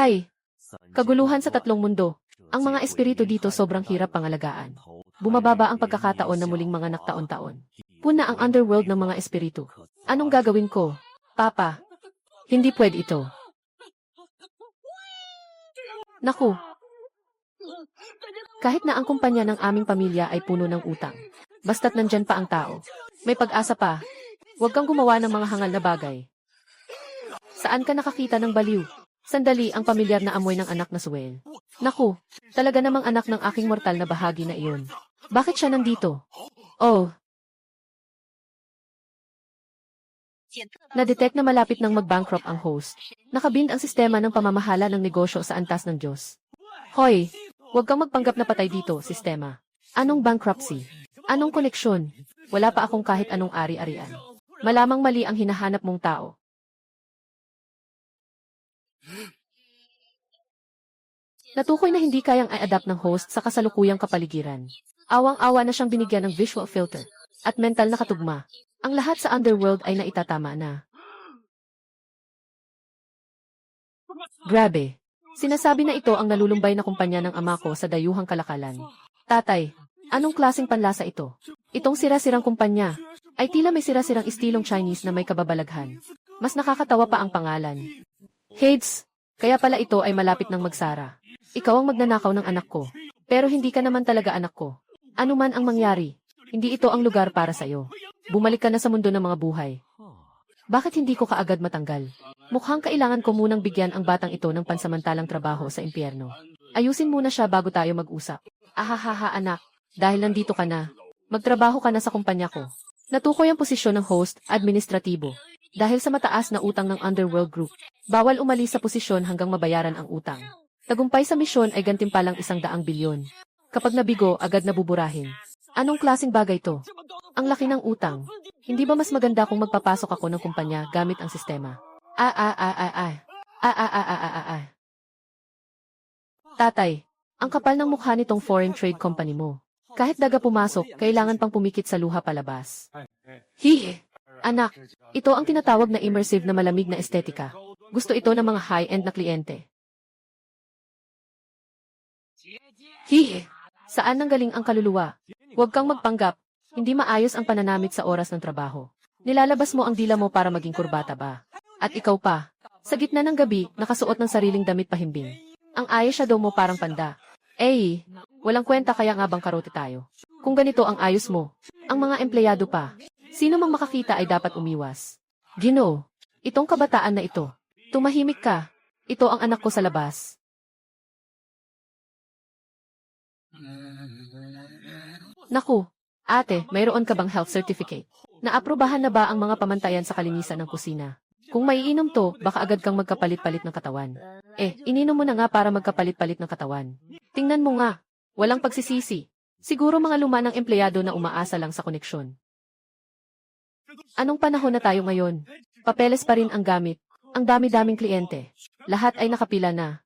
Hay! Kaguluhan sa tatlong mundo. Ang mga espiritu dito sobrang hirap pangalagaan. Bumababa ang pagkakataon na muling mga naktaon-taon. Puna ang underworld ng mga espiritu. Anong gagawin ko? Papa, hindi pwede ito. Naku! Kahit na ang kumpanya ng aming pamilya ay puno ng utang. Basta't nandyan pa ang tao. May pag-asa pa. Huwag kang gumawa ng mga hangal na bagay. Saan ka nakakita ng baliw? Sandali ang pamilyar na amoy ng anak na Suel. Naku, talaga namang anak ng aking mortal na bahagi na iyon. Bakit siya nandito? Oh. Na-detect na malapit ng mag-bankrupt ang host. Nakabind ang sistema ng pamamahala ng negosyo sa antas ng Diyos. Hoy, huwag kang magpanggap na patay dito, sistema. Anong bankruptcy? Anong koneksyon? Wala pa akong kahit anong ari-arian. Malamang mali ang hinahanap mong tao. Natukoy na hindi kayang i-adapt ng host sa kasalukuyang kapaligiran. Awang-awa na siyang binigyan ng visual filter at mental na katugma. Ang lahat sa underworld ay naitatama na. Grabe. Sinasabi na ito ang nalulumbay na kumpanya ng ama ko sa dayuhang kalakalan. Tatay, anong klaseng panlasa ito? Itong sira-sirang kumpanya ay tila may sira-sirang istilong Chinese na may kababalaghan. Mas nakakatawa pa ang pangalan. Hades, kaya pala ito ay malapit ng magsara. Ikaw ang magnanakaw ng anak ko. Pero hindi ka naman talaga anak ko. Ano man ang mangyari, hindi ito ang lugar para sa'yo. Bumalik ka na sa mundo ng mga buhay. Bakit hindi ko kaagad matanggal? Mukhang kailangan ko munang bigyan ang batang ito ng pansamantalang trabaho sa impyerno. Ayusin muna siya bago tayo mag-usap. Ahahaha anak, dahil nandito ka na, magtrabaho ka na sa kumpanya ko. Natukoy ang posisyon ng host, administratibo. Dahil sa mataas na utang ng Underworld Group, bawal umalis sa posisyon hanggang mabayaran ang utang. Tagumpay sa misyon ay gantimpalang 100 bilyon. Kapag nabigo, agad nabuburahin. Anong klaseng bagay to? Ang laki ng utang. Hindi ba mas maganda kung magpapasok ako ng kumpanya gamit ang sistema? Tatay, ang kapal ng mukha nitong foreign trade company mo. Kahit daga pumasok, kailangan pang pumikit sa luha palabas. Hihi! Anak, ito ang tinatawag na immersive na malamig na estetika. Gusto ito ng mga high-end na kliyente. Hihi! Saan nanggaling ang kaluluwa? Huwag kang magpanggap. Hindi maayos ang pananamit sa oras ng trabaho. Nilalabas mo ang dila mo para maging kurbata ba? At ikaw pa. Sa gitna ng gabi, nakasuot ng sariling damit pahimbing. Ang ayos shadow mo parang panda. Walang kwenta kaya nga bang karote tayo. Kung ganito ang ayos mo, ang mga empleyado pa, sino mang makakita ay dapat umiwas. Ginoo, itong kabataan na ito. Tumahimik ka. Ito ang anak ko sa labas. Naku, ate, mayroon ka bang health certificate? Naaprobahan na ba ang mga pamantayan sa kalinisan ng kusina? Kung maiinom to, baka agad kang magkapalit-palit ng katawan. Ininom mo na nga para magkapalit-palit ng katawan. Tingnan mo nga, walang pagsisisi. Siguro mga luma ng empleyado na umaasa lang sa koneksyon. Anong panahon na tayo ngayon? Papeles pa rin ang gamit. Ang dami-daming kliyente. Lahat ay nakapila na.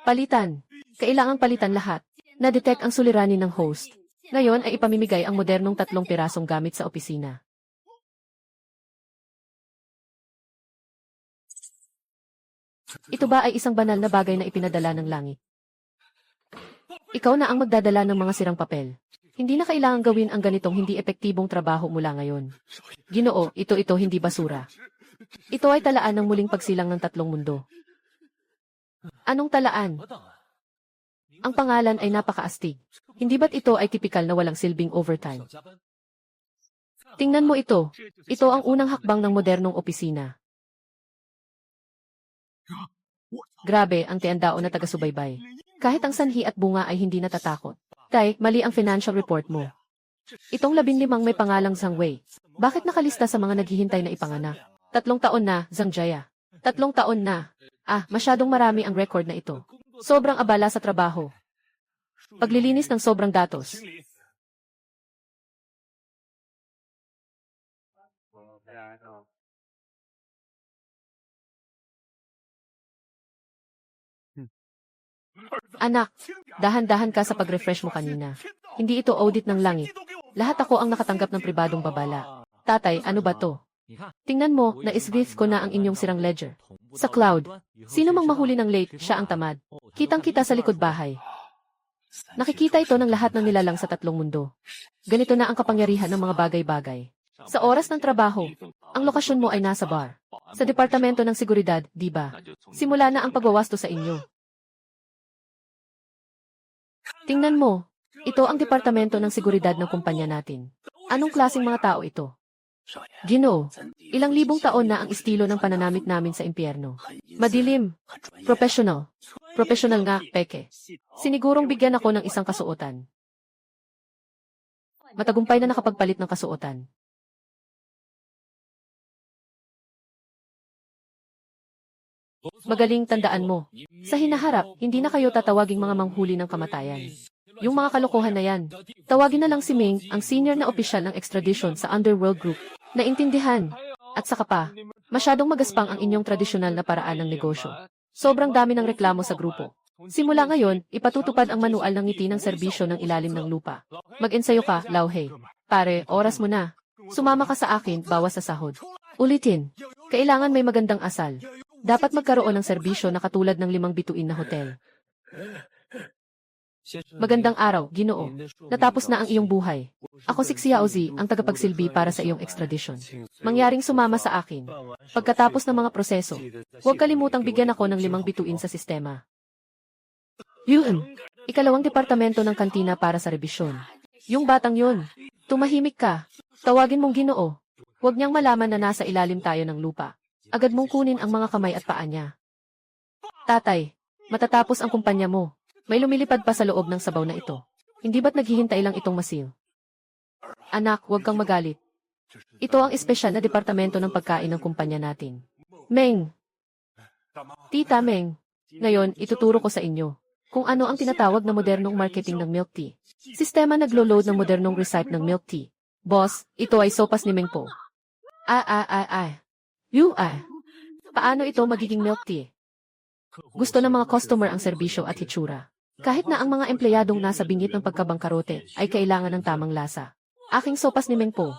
Palitan. Kailangang palitan lahat. Na-detect ang suliranin ng host. Ngayon ay ipamimigay ang modernong 3 pirasong gamit sa opisina. Ito ba ay isang banal na bagay na ipinadala ng langit? Ikaw na ang magdadala ng mga sirang papel. Hindi na kailangang gawin ang ganitong hindi epektibong trabaho mula ngayon. Ginoo, ito hindi basura. Ito ay talaan ng muling pagsilang ng 3 mundo. Anong talaan? Ang pangalan ay napakaastig. Hindi ba't ito ay tipikal na walang silbing overtime? Tingnan mo ito. Ito ang unang hakbang ng modernong opisina. Grabe ang tiandao na taga-subaybay. Kahit ang sanhi at bunga ay hindi natatakot. Tay, mali ang financial report mo. Itong 15 may pangalang Zhang Wei. Bakit nakalista sa mga naghihintay na ipanganak? 3 taon na, Zhang Jia. 3 taon na. Masyadong marami ang record na ito. Sobrang abala sa trabaho. Paglilinis ng sobrang datos. Anak, dahan-dahan ka sa pag-refresh mo kanina. Hindi ito audit ng langit. Lahat ako ang nakatanggap ng pribadong babala. Tatay, ano ba to? Tingnan mo, na-swift ko na ang inyong sirang ledger. Sa cloud, sino mang mahuli ng late, siya ang tamad. Kitang-kita sa likod bahay. Nakikita ito ng lahat ng nilalang sa tatlong mundo. Ganito na ang kapangyarihan ng mga bagay-bagay. Sa oras ng trabaho, ang lokasyon mo ay nasa bar. Sa departamento ng seguridad, di ba? Simula na ang pagwawasto sa inyo. Tingnan mo, ito ang departamento ng seguridad ng kumpanya natin. Anong klaseng mga tao ito? Ginoo, ilang libong taon na ang estilo ng pananamit namin sa impyerno. Madilim, professional. Professional nga, peke. Sinigurong bigyan ako ng isang kasuotan. Matagumpay na nakapagpalit ng kasuotan. Magaling, tandaan mo. Sa hinaharap, hindi na kayo tatawaging mga manghuli ng kamatayan. Yung mga kalokohan na yan. Tawagin na lang si Ming, ang senior na opisyal ng extradition sa Underworld Group. Naintindihan. At saka pa, masyadong magaspang ang inyong tradisyonal na paraan ng negosyo. Sobrang dami ng reklamo sa grupo. Simula ngayon, ipatutupad ang manual ng ngiti ng serbisyo ng ilalim ng lupa. Mag-ensayo ka, Lauhei. Pare, oras mo na. Sumama ka sa akin, bawas sa sahod. Ulitin. Kailangan may magandang asal. Dapat magkaroon ng serbisyo na katulad ng 5 bituin na hotel. Magandang araw, Ginoo. Natapos na ang iyong buhay. Ako si Xiaozi, ang tagapagsilbi para sa iyong extradition. Mangyaring sumama sa akin. Pagkatapos ng mga proseso, huwag kalimutang bigyan ako ng 5 bituin sa sistema. Yun, ikalawang departamento ng kantina para sa rebisyon. Yung batang yun, tumahimik ka. Tawagin mong Ginoo. Huwag niyang malaman na nasa ilalim tayo ng lupa. Agad mong kunin ang mga kamay at paa niya. Tatay, matatapos ang kumpanya mo. May lumilipad pa sa loob ng sabaw na ito. Hindi ba't naghihintay lang itong masil? Anak, huwag kang magalit. Ito ang espesyal na departamento ng pagkain ng kumpanya natin. Meng! Tita Meng, ngayon ituturo ko sa inyo kung ano ang tinatawag na modernong marketing ng milk tea. Sistema naglo-load ng modernong recipe ng milk tea. Boss, ito ay sopas ni Meng po. Paano ito magiging milk tea? Gusto ng mga customer ang serbisyo at hitsura. Kahit na ang mga empleyadong nasa bingit ng pagkabangkarote ay kailangan ng tamang lasa. Aking sopas ni Meng po.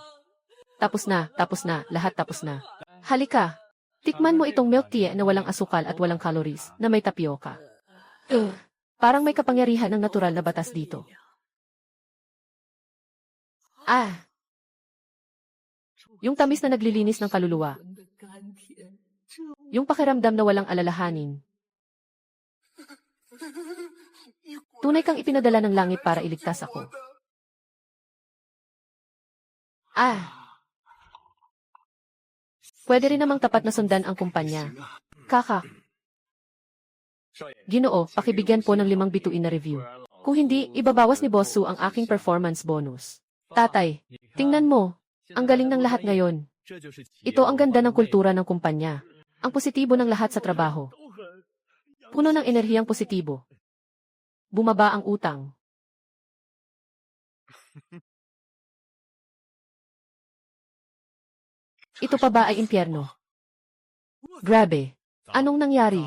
Tapos na, lahat tapos na. Halika, tikman mo itong milk tea na walang asukal at walang calories, na may tapioca. Parang may kapangyarihan ng natural na batas dito. Yung tamis na naglilinis ng kaluluwa. Yung pakiramdam na walang alalahanin. Tunay kang ipinadala ng langit para iligtas ako. Pwede rin namang tapat na sundan ang kumpanya. Ginoo, pakibigyan po ng 5 bituin na review. Kung hindi, ibabawas ni Boss Su ang aking performance bonus. Tatay, tingnan mo. Ang galing ng lahat ngayon. Ito ang ganda ng kultura ng kumpanya. Ang positibo ng lahat sa trabaho. Puno ng enerhiyang positibo. Bumaba ang utang. Ito pa ba ay impyerno? Grabe. Anong nangyari?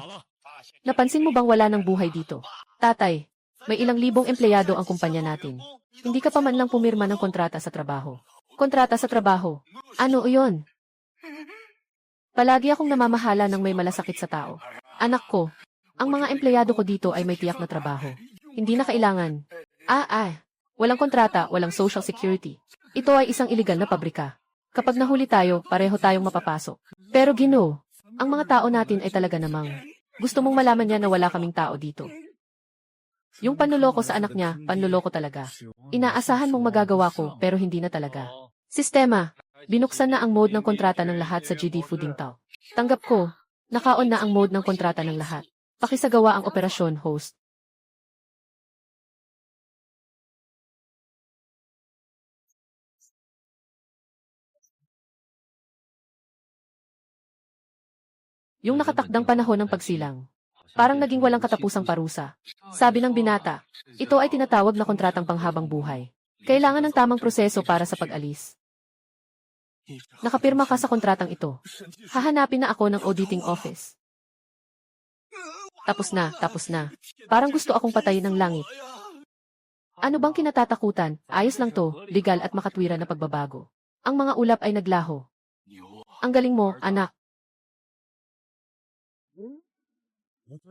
Napansin mo bang wala ng buhay dito? Tatay, may ilang libong empleyado ang kumpanya natin. Hindi ka pa man lang pumirma ng kontrata sa trabaho. Kontrata sa trabaho? Ano iyon? Palagi akong namamahala ng may malasakit sa tao. Anak ko, ang mga empleyado ko dito ay may tiyak na trabaho. Hindi na kailangan. Walang kontrata, walang social security. Ito ay isang iligal na pabrika. Kapag nahuli tayo, pareho tayong mapapasok. Pero Ginoo, ang mga tao natin ay talaga namang. Gusto mong malaman niya na wala kaming tao dito. Yung panluloko sa anak niya, panluloko talaga. Inaasahan mong magagawa ko, pero hindi na talaga. Sistema. Binuksan na ang mode ng kontrata ng lahat sa GD Fooding Tao. Tanggap ko, naka-on na ang mode ng kontrata ng lahat. Pakisagawa ang operasyon, host. Yung nakatakdang panahon ng pagsilang. Parang naging walang katapusang parusa. Sabi ng binata, ito ay tinatawag na kontratang panghabang buhay. Kailangan ng tamang proseso para sa pag-alis. Nakapirma ka sa kontratang ito. Hahanapin na ako ng auditing office. Tapos na. Parang gusto akong patayin ng langit. Ano bang kinatatakutan? Ayos lang to, legal at makatwiran na pagbabago. Ang mga ulap ay naglaho. Ang galing mo, anak.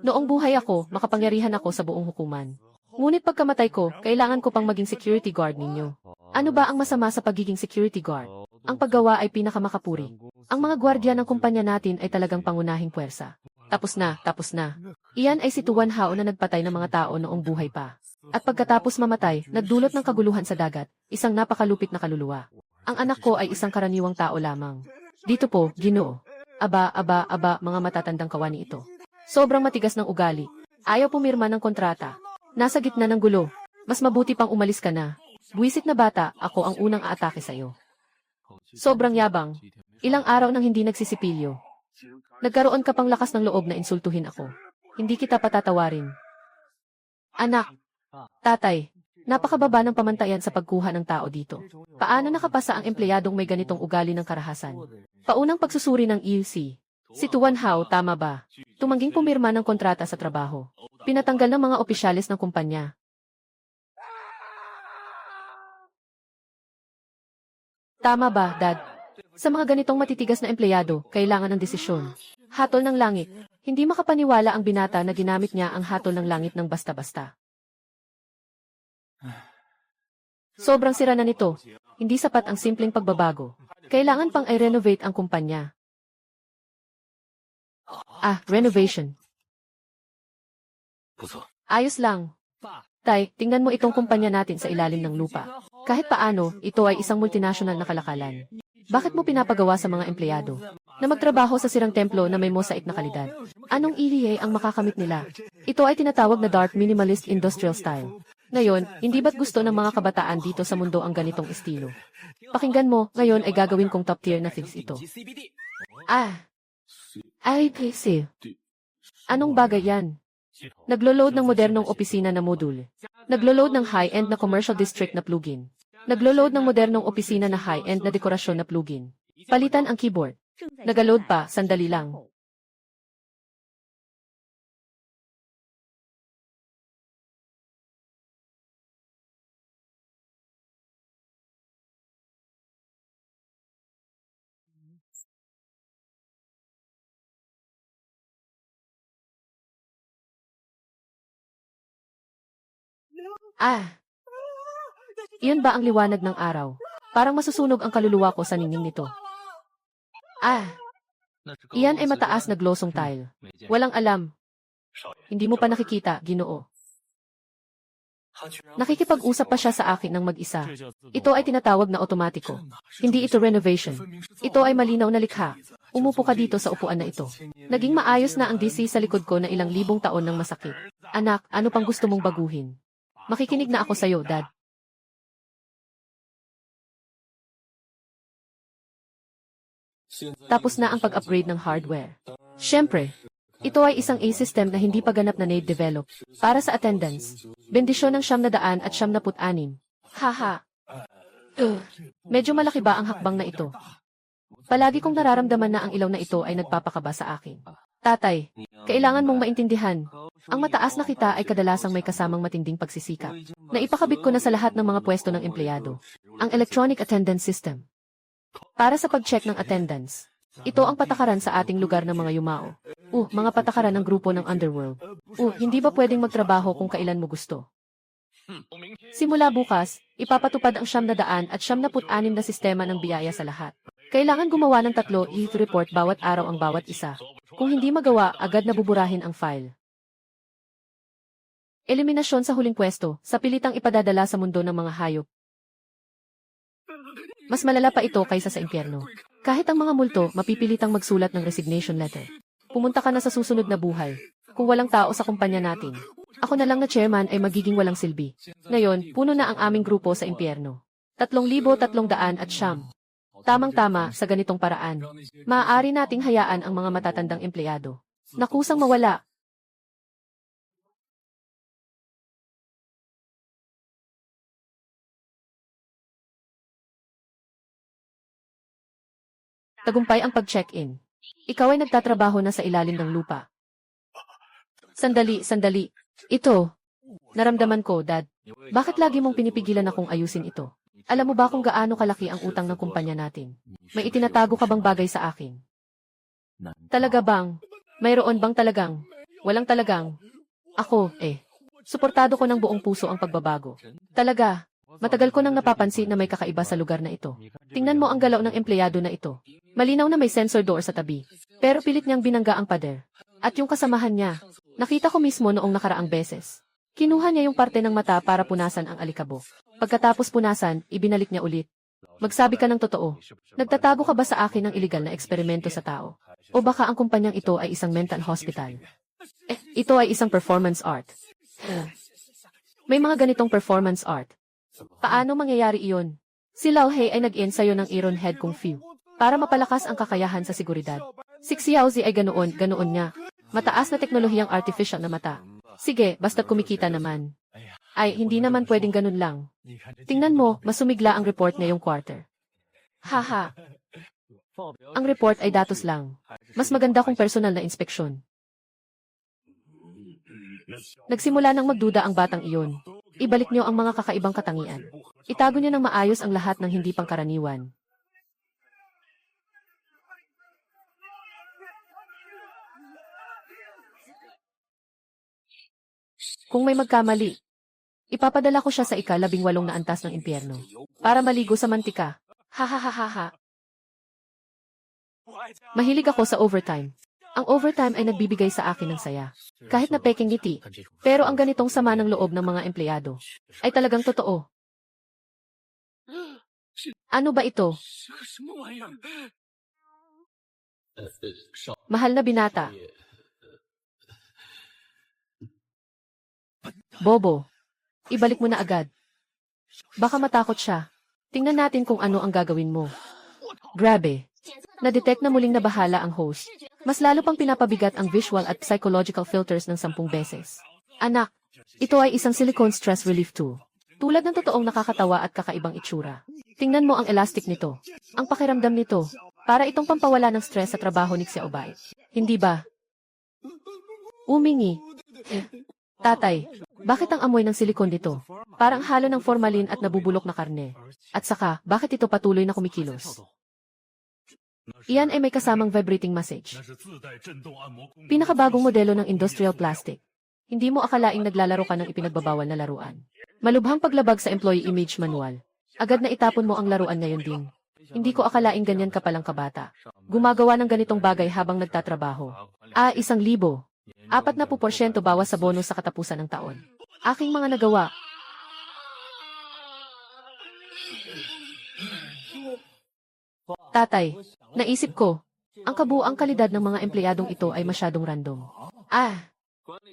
Noong buhay ako, makapangyarihan ako sa buong hukuman. Ngunit pagkamatay ko, kailangan ko pang maging security guard ninyo. Ano ba ang masama sa pagiging security guard? Ang paggawa ay pinakamakapuri. Ang mga gwardya ng kumpanya natin ay talagang pangunahing puwersa. Tapos na, tapos na. Iyan ay si Tuan Hao na nagpatay ng mga tao noong buhay pa. At pagkatapos mamatay, nagdulot ng kaguluhan sa dagat, isang napakalupit na kaluluwa. Ang anak ko ay isang karaniwang tao lamang. Dito po, Ginoo. Aba, mga matatandang kawani ito. Sobrang matigas ng ugali. Ayaw pumirma ng kontrata. Nasa gitna ng gulo. Mas mabuti pang umalis ka na. Buwisit na bata, ako ang unang aatake sa'yo. Sobrang yabang. Ilang araw nang hindi nagsisipilyo. Nagkaroon ka pang lakas ng loob na insultuhin ako. Hindi kita patatawarin. Anak, tatay, napakababa ng pamantayan sa pagkuha ng tao dito. Paano nakapasa ang empleyadong may ganitong ugali ng karahasan? Paunang pagsusuri ng EUC. Si Tuan Hao, tama ba? Tumangging pumirma ng kontrata sa trabaho. Pinatanggal ng mga opisyalis ng kumpanya. Tama ba, Dad? Sa mga ganitong matitigas na empleyado, kailangan ng desisyon. Hatol ng langit. Hindi makapaniwala ang binata na ginamit niya ang hatol ng langit ng basta-basta. Sobrang sira na nito. Hindi sapat ang simpleng pagbabago. Kailangan pang i-renovate ang kumpanya. Renovation. Ayos lang. Tay, tingnan mo itong kumpanya natin sa ilalim ng lupa. Kahit paano, ito ay isang multinational na kalakalan. Bakit mo pinapagawa sa mga empleyado na magtrabaho sa sirang templo na may mosaic na kalidad? Anong ilihe ang makakamit nila? Ito ay tinatawag na dark minimalist industrial style. Ngayon, hindi ba't gusto ng mga kabataan dito sa mundo ang ganitong estilo? Pakinggan mo, ngayon ay gagawin kong top tier na things ito. PC. Anong bagay yan? Naglo-load ng modernong opisina na module. Naglo-load ng high-end na commercial district na plugin. Naglo-load ng modernong opisina na high-end na dekorasyon na plugin. Palitan ang keyboard. Nagaload pa, sandali lang. Iyon ba ang liwanag ng araw? Parang masusunog ang kaluluwa ko sa ningning nito. Iyan ay mataas na glosong tile. Walang alam. Hindi mo pa nakikita, Ginoo. Nakikipag-usap pa siya sa akin ng mag-isa. Ito ay tinatawag na otomatiko. Hindi ito renovation. Ito ay malinaw na likha. Umupo ka dito sa upuan na ito. Naging maayos na ang DC sa likod ko na ilang libong taon ng masakit. Anak, ano pang gusto mong baguhin? Makikinig na ako sa'yo, Dad. Tapos na ang pag-upgrade ng hardware. Siyempre, ito ay isang A-system na hindi pa ganap na na-develop. Para sa attendance, bendisyon ng 996. Haha. Medyo malaki ba ang hakbang na ito? Palagi kong nararamdaman na ang ilaw na ito ay nagpapakaba sa akin. Tatay, kailangan mong maintindihan. Ang mataas na kita ay kadalasang may kasamang matinding pagsisikap. Naipakabit ko na sa lahat ng mga pwesto ng empleyado. Ang electronic attendance system. Para sa pag-check ng attendance. Ito ang patakaran sa ating lugar ng mga yumao. Mga patakaran ng grupo ng underworld. Hindi ba pwedeng magtrabaho kung kailan mo gusto? Simula bukas, ipapatupad ang 996 na sistema ng biyaya sa lahat. Kailangan gumawa ng 3 report bawat araw ang bawat isa. Kung hindi magawa, agad nabuburahin ang file. Eliminasyon sa huling pwesto, sa pilitang ipadadala sa mundo ng mga hayop. Mas malala pa ito kaysa sa impyerno. Kahit ang mga multo, mapipilitang magsulat ng resignation letter. Pumunta ka na sa susunod na buhay. Kung walang tao sa kumpanya natin, ako na lang na chairman ay magiging walang silbi. Ngayon, puno na ang aming grupo sa impyerno. 3,300. Tamang-tama sa ganitong paraan. Maaari nating hayaan ang mga matatandang empleyado na kusang mawala. Tagumpay ang pag-check-in. Ikaw ay nagtatrabaho na sa ilalim ng lupa. Sandali. Ito. Naramdaman ko, Dad. Bakit lagi mong pinipigilan akong ayusin ito? Alam mo ba kung gaano kalaki ang utang ng kumpanya natin? May itinatago ka bang bagay sa akin? Talaga bang? Mayroon bang talagang? Walang talagang. Ako, suportado ko ng buong puso ang pagbabago. Talaga, matagal ko nang napapansin na may kakaiba sa lugar na ito. Tingnan mo ang galaw ng empleyado na ito. Malinaw na may sensor door sa tabi. Pero pilit niyang binangga ang pader. At yung kasamahan niya, nakita ko mismo noong nakaraang beses. Kinuha niya yung parte ng mata para punasan ang alikabok. Pagkatapos punasan, ibinalik niya ulit. Magsabi ka ng totoo. Nagtatago ka ba sa akin ng iligal na eksperimento sa tao? O baka ang kumpanyang ito ay isang mental hospital? Ito ay isang performance art. May mga ganitong performance art. Paano mangyayari iyon? Si Lao Hei ay nag-ensayo ng Iron Head Kung Fu para mapalakas ang kakayahan sa seguridad. Si Xiaozi ay ganoon niya. Mataas na teknolohiyang artificial na mata. Sige, basta't kumikita naman. Ay, hindi naman pwedeng ganun lang. Tingnan mo, masumigla ang report ngayong quarter. Haha. Ang report ay datos lang. Mas maganda kung personal na inspeksyon. Nagsimula nang magduda ang batang iyon. Ibalik niyo ang mga kakaibang katangian. Itago niyo ng maayos ang lahat ng hindi pangkaraniwan. Kung may magkamali, ipapadala ko siya sa ika-18 na antas ng impyerno para maligo sa mantika. Hahaha. Mahilig ako sa overtime. Ang overtime ay nagbibigay sa akin ng saya. Kahit na peking ngiti. Pero ang ganitong sama ng loob ng mga empleyado ay talagang totoo. Ano ba ito? Mahal na binata. Bobo, ibalik mo na agad. Baka matakot siya. Tingnan natin kung ano ang gagawin mo. Grabe. Na-detect na muling nabahala ang host. Mas lalo pang pinapabigat ang visual at psychological filters ng 10 beses. Anak, ito ay isang silicone stress relief tool. Tulad ng totoong nakakatawa at kakaibang itsura. Tingnan mo ang elastic nito. Ang pakiramdam nito, para itong pampawala ng stress sa trabaho ni Xiaobei. Hindi ba? Umingi. Tatay, bakit ang amoy ng silikon dito? Parang halo ng formalin at nabubulok na karne. At saka, bakit ito patuloy na kumikilos? Iyan ay may kasamang vibrating massage. Pinakabagong modelo ng industrial plastic. Hindi mo akalaing naglalaro ka ng ipinagbabawal na laruan. Malubhang paglabag sa employee image manual. Agad na itapon mo ang laruan ngayon din. Hindi ko akalaing ganyan ka palang kabata. Gumagawa ng ganitong bagay habang nagtatrabaho. 1,000. 40% bawas sa bonus sa katapusan ng taon. Aking mga nagawa. Tatay, naisip ko, ang kabuuang kalidad ng mga empleyadong ito ay masyadong random.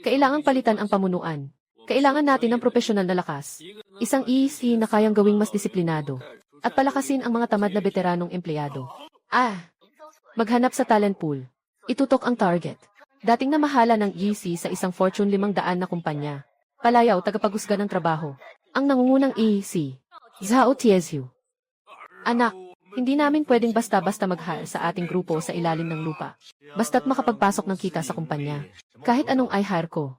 Kailangang palitan ang pamunuan. Kailangan natin ng propesyonal na lakas. Isang EC na kayang gawing mas disiplinado. At palakasin ang mga tamad na veteranong empleyado. Maghanap sa talent pool. Itutok ang target. Dating namahala ng EC sa isang Fortune 500 na kumpanya. Palayaw tagapagusga ng trabaho. Ang nangungunang EC, Zhao Tiezhu. Anak, hindi namin pwedeng basta-basta mag-hire sa ating grupo sa ilalim ng lupa. Basta't makapagpasok ng kita sa kumpanya. Kahit anong i-hire ko.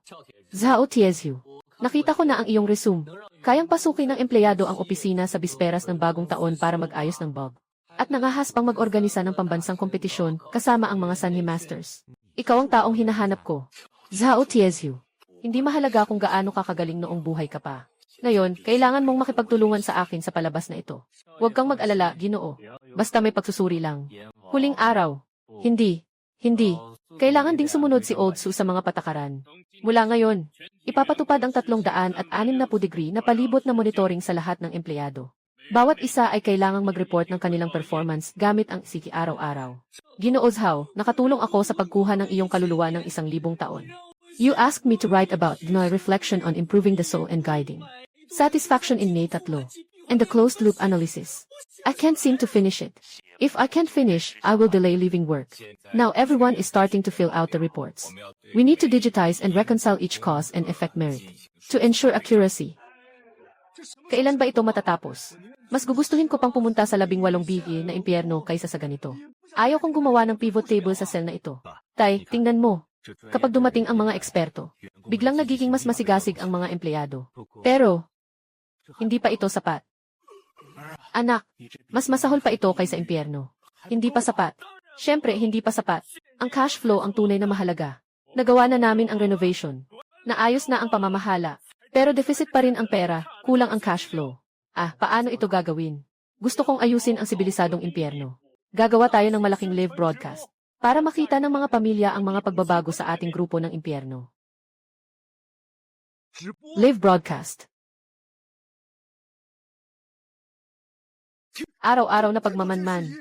Zhao Tiezhu. Nakita ko na ang iyong resume. Kayang pasukin ng empleyado ang opisina sa bisperas ng bagong taon para mag-ayos ng bug. At nangahas pang mag-organisa ng pambansang kompetisyon kasama ang mga Sanhee Masters. Ikaw ang taong hinahanap ko. Zhao Tiezhu. Hindi mahalaga kung gaano ka kagaling noong buhay ka pa. Ngayon, kailangan mong makipagtulungan sa akin sa palabas na ito. Huwag kang mag-alala, Ginoo. Basta may pagsusuri lang. Huling araw. Hindi. Kailangan ding sumunod si Old Su sa mga patakaran. Mula ngayon, ipapatupad ang 360 degree na palibot na monitoring sa lahat ng empleyado. Bawat isa ay kailangang mag-report ng kanilang performance gamit ang Siki araw-araw. Ginoo Zhao, nakatulong ako sa pagkuha ng iyong kaluluwa ng 1,000 taon. You asked me to write about my reflection on improving the soul and guiding. Satisfaction in May 3. And the closed-loop analysis. I can't seem to finish it. If I can't finish, I will delay leaving work. Now everyone is starting to fill out the reports. We need to digitize and reconcile each cause and effect merit. To ensure accuracy. Kailan ba ito matatapos? Mas gugustuhin ko pang pumunta sa 18 bigi na impyerno kaysa sa ganito. Ayaw kong gumawa ng pivot table sa cell na ito. Tay, tingnan mo. Kapag dumating ang mga eksperto, biglang nagiging mas masigasig ang mga empleyado. Pero, hindi pa ito sapat. Anak, mas masahol pa ito kaysa impyerno. Hindi pa sapat. Siyempre, hindi pa sapat. Ang cash flow ang tunay na mahalaga. Nagawa na namin ang renovation. Naayos na ang pamamahala. Pero deficit pa rin ang pera, kulang ang cash flow. Paano ito gagawin? Gusto kong ayusin ang sibilisadong impyerno. Gagawa tayo ng malaking live broadcast para makita ng mga pamilya ang mga pagbabago sa ating grupo ng impyerno. Live broadcast. Araw-araw na pagmamanman.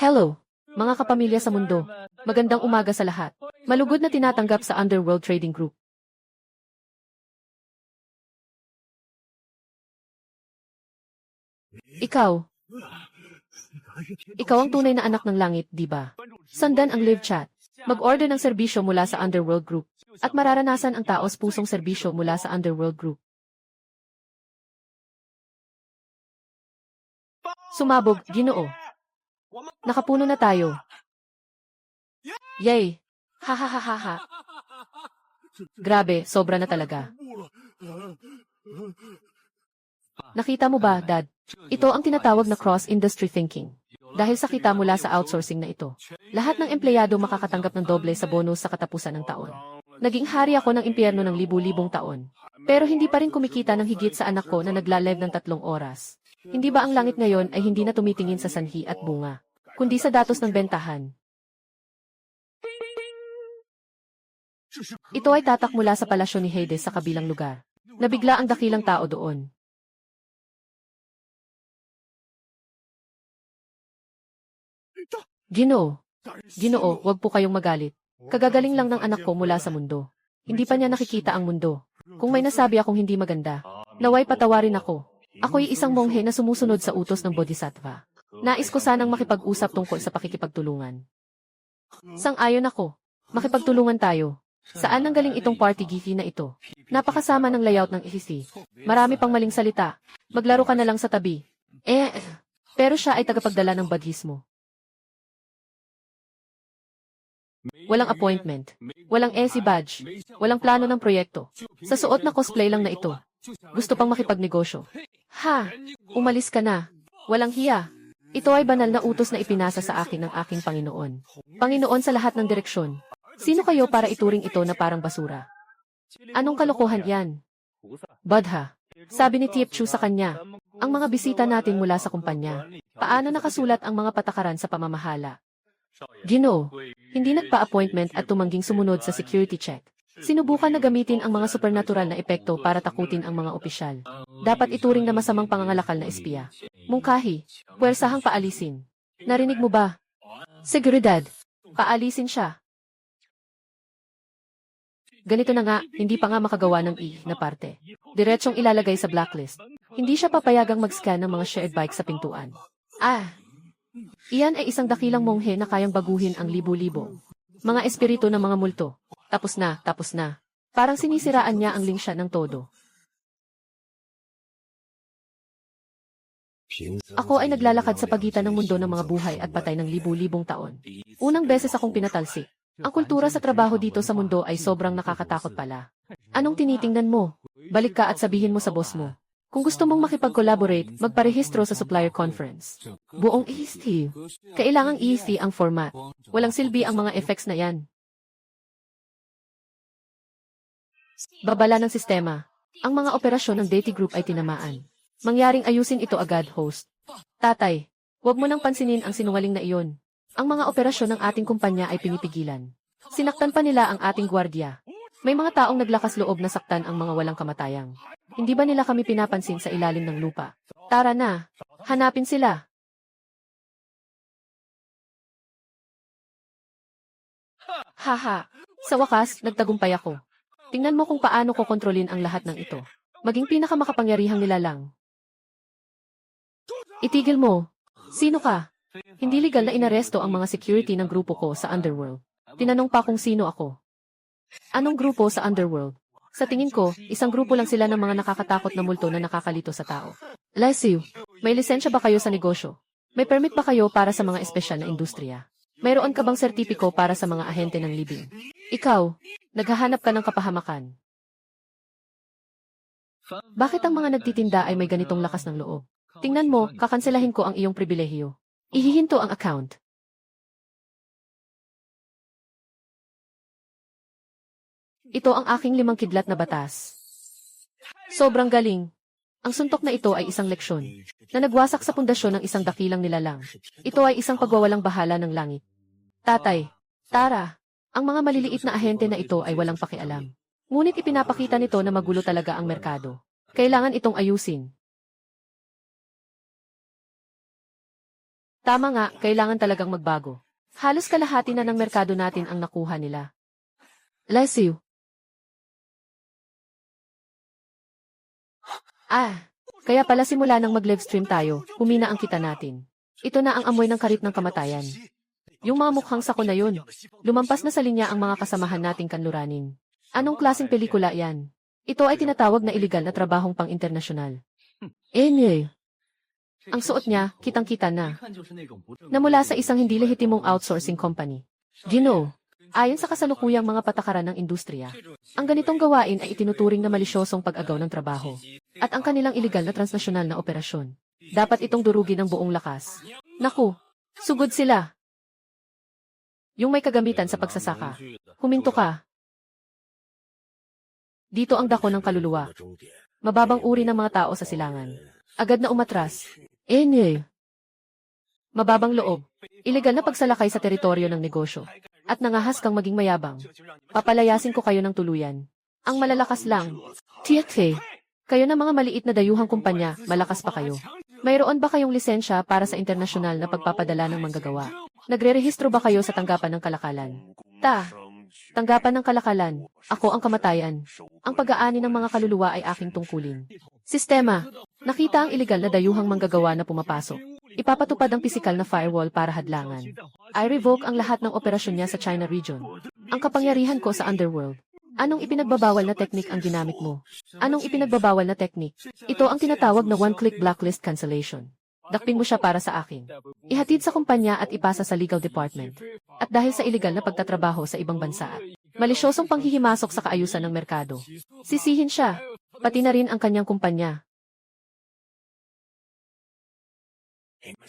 Hello, mga kapamilya sa mundo. Magandang umaga sa lahat. Malugod na tinatanggap sa Underworld Trading Group. Ikaw ang tunay na anak ng langit, di ba? Sundan ang live chat. Mag-order ng serbisyo mula sa Underworld Group. At mararanasan ang taos-pusong serbisyo mula sa Underworld Group. Sumabog, Ginoo. Nakapuno na tayo. Yay! Ha. Grabe, sobra na talaga. Nakita mo ba, Dad? Ito ang tinatawag na cross-industry thinking. Dahil sa kita mula sa outsourcing na ito, lahat ng empleyado makakatanggap ng doble sa bonus sa katapusan ng taon. Naging hari ako ng impyerno ng libu-libong taon. Pero hindi pa rin kumikita ng higit sa anak ko na nagla-live ng 3 oras. Hindi ba ang langit ngayon ay hindi na tumitingin sa sanhi at bunga, kundi sa datos ng bentahan? Ito ay tatak mula sa palasyo ni Hades sa kabilang lugar. Nabigla ang dakilang tao doon. Ginoo, wag po kayong magalit. Kagagaling lang ng anak ko mula sa mundo. Hindi pa niya nakikita ang mundo. Kung may nasabi akong hindi maganda, naway patawarin ako. Ako'y isang monghe na sumusunod sa utos ng Bodhisattva. Nais ko sanang makipag-usap tungkol sa pakikipagtulungan. Sang-ayon ako. Makipagtulungan tayo. Saan nanggaling itong party gifty na ito? Napakasama ng layout ng ECC. Marami pang maling salita. Maglaro ka na lang sa tabi. Pero siya ay tagapagdala ng badhismo. Walang appointment. Walang SC badge. Walang plano ng proyekto. Sa suot na cosplay lang na ito. Gusto pang makipagnegosyo. Umalis ka na. Walang hiya. Ito ay banal na utos na ipinasa sa akin ng aking Panginoon. Panginoon sa lahat ng direksyon. Sino kayo para ituring ito na parang basura? Anong kalokohan yan? Badha. Sabi ni Tiep Chu sa kanya, ang mga bisita natin mula sa kumpanya. Paano nakasulat ang mga patakaran sa pamamahala? Ginoo, hindi nagpa-appointment at tumangging sumunod sa security check. Sinubukan na gamitin ang mga supernatural na epekto para takutin ang mga opisyal. Dapat ituring na masamang pangangalakal na espiya. Mungkahi, puwersahang paalisin. Narinig mo ba? Seguridad, paalisin siya. Ganito na nga, hindi pa nga makagawa ng na parte. Diretsong ilalagay sa blacklist. Hindi siya papayagang mag-scan ng mga shared bike sa pintuan. Iyan ay isang dakilang monghe na kayang baguhin ang libu-libo. Mga espiritu ng mga multo. Tapos na. Parang sinisiraan niya ang lingsya ng todo. Ako ay naglalakad sa pagitan ng mundo ng mga buhay at patay ng libu-libong taon. Unang beses akong pinatalsik. Ang kultura sa trabaho dito sa mundo ay sobrang nakakatakot pala. Anong tinitingnan mo? Balik ka at sabihin mo sa boss mo. Kung gusto mong makipag-collaborate, magparehistro sa supplier conference. Buong EST. Kailangang EST ang format. Walang silbi ang mga effects na yan. Babala ng sistema. Ang mga operasyon ng Deity Group ay tinamaan. Mangyaring ayusin ito agad, host. Tatay, huwag mo nang pansinin ang sinungaling na iyon. Ang mga operasyon ng ating kumpanya ay pinipigilan. Sinaktan pa nila ang ating gwardiya. May mga taong naglakas loob na saktan ang mga walang kamatayang. Hindi ba nila kami pinapansin sa ilalim ng lupa? Tara na, hanapin sila. Sa wakas, nagtagumpay ako. Tingnan mo kung paano ko kontrolin ang lahat ng ito. Maging pinakamakapangyarihang nilalang. Itigil mo. Sino ka? Hindi legal na inaresto ang mga security ng grupo ko sa Underworld. Tinanong pa kung sino ako. Anong grupo sa Underworld? Sa tingin ko, isang grupo lang sila ng mga nakakatakot na multo na nakakalito sa tao. Lesiu, may lisensya ba kayo sa negosyo? May permit ba kayo para sa mga espesyal na industriya? Mayroon ka bang sertipiko para sa mga ahente ng libing? Ikaw, naghahanap ka ng kapahamakan. Bakit ang mga nagtitinda ay may ganitong lakas ng loob? Tingnan mo, kakanselahin ko ang iyong pribilehiyo. Ihihinto ang account. Ito ang aking 5 kidlat na batas. Sobrang galing. Ang suntok na ito ay isang leksyon na nagwasak sa pundasyon ng isang dakilang nilalang. Ito ay isang pagwawalang bahala ng langit. Tatay, Tara, ang mga maliliit na ahente na ito ay walang pakialam. Ngunit ipinapakita nito na magulo talaga ang merkado. Kailangan itong ayusin. Tama nga, kailangan talagang magbago. Halos kalahati na ng merkado natin ang nakuha nila. Bless you. Kaya pala simula nang mag-livestream tayo, humina ang kita natin. Ito na ang amoy ng karit ng kamatayan. Yung mga mukhang sako na yun. Lumampas na sa linya ang mga kasamahan nating kanluranin. Anong klaseng pelikula yan? Ito ay tinatawag na iligal na trabahong pang-internasyonal. Ang suot niya, kitang-kita na. Namula sa isang hindi lehitimong outsourcing company. Gino, ayon sa kasalukuyang mga patakaran ng industriya, ang ganitong gawain ay itinuturing na malisyosong pag-agaw ng trabaho. At ang kanilang iligal na transnasyonal na operasyon. Dapat itong durugin ng buong lakas. Naku, sugod sila. Yung may kagamitan sa pagsasaka. Huminto ka. Dito ang dako ng kaluluwa. Mababang uri ng mga tao sa silangan. Agad na umatras. Mababang loob. Ilegal na pagsalakay sa teritoryo ng negosyo. At nangahas kang maging mayabang. Papalayasin ko kayo ng tuluyan. Ang malalakas lang. Tiyak. Kayo na mga maliit na dayuhang kumpanya, malakas pa kayo. Mayroon ba kayong lisensya para sa internasyonal na pagpapadala ng manggagawa? Nagre-rehistro ba kayo sa tanggapan ng kalakalan? Tanggapan ng kalakalan. Ako ang kamatayan. Ang pag-aani ng mga kaluluwa ay aking tungkulin. Sistema. Nakita ang ilegal na dayuhang manggagawa na pumapasok. Ipapatupad ang pisikal na firewall para hadlangan. I revoke ang lahat ng operasyon niya sa China region. Ang kapangyarihan ko sa underworld. Anong ipinagbabawal na teknik ang ginamit mo? Anong ipinagbabawal na teknik? Ito ang tinatawag na one-click blacklist cancellation. Dakpin mo siya para sa akin. Ihatid sa kumpanya at ipasa sa legal department. At dahil sa ilegal na pagtatrabaho sa ibang bansa at malisyosong panghihimasok sa kaayusan ng merkado, sisihin siya, pati na rin ang kanyang kumpanya.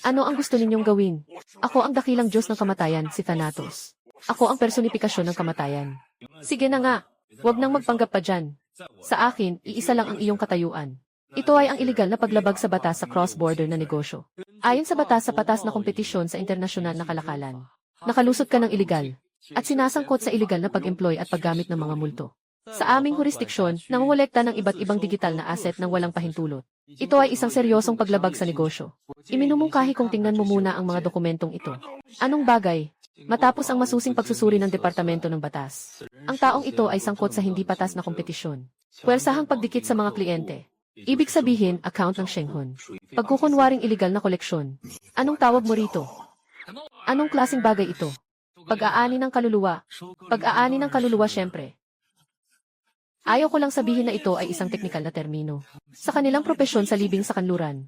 Ano ang gusto ninyong gawin? Ako ang dakilang Diyos ng kamatayan, si Thanatos. Ako ang personifikasyon ng kamatayan. Sige na nga, huwag nang magpanggap pa dyan. Sa akin, iisa lang ang iyong katayuan. Ito ay ang ilegal na paglabag sa batas sa cross-border na negosyo. Ayon sa batas sa patas na kompetisyon sa internasyonal na kalakalan. Nakalusot ka ng ilegal at sinasangkot sa ilegal na pag-employ at paggamit ng mga multo. Sa aming jurisdiksyon, nangongolekta ng iba't ibang digital na asset ng walang pahintulot. Ito ay isang seryosong paglabag sa negosyo. Iminumungkahi kong tingnan mo muna ang mga dokumentong ito. Anong bagay? Matapos ang masusing pagsusuri ng Departamento ng Batas. Ang taong ito ay sangkot sa hindi patas na kompetisyon. Puwersahang pagdikit sa mga kliyente. Ibig sabihin, account ng Shenghun. Pagkukunwaring ilegal na koleksyon. Anong tawag mo rito? Anong klaseng bagay ito? Pag-aani ng kaluluwa. Pag-aani ng kaluluwa syempre. Ayaw ko lang sabihin na ito ay isang teknikal na termino. Sa kanilang propesyon sa libing sa kanluran.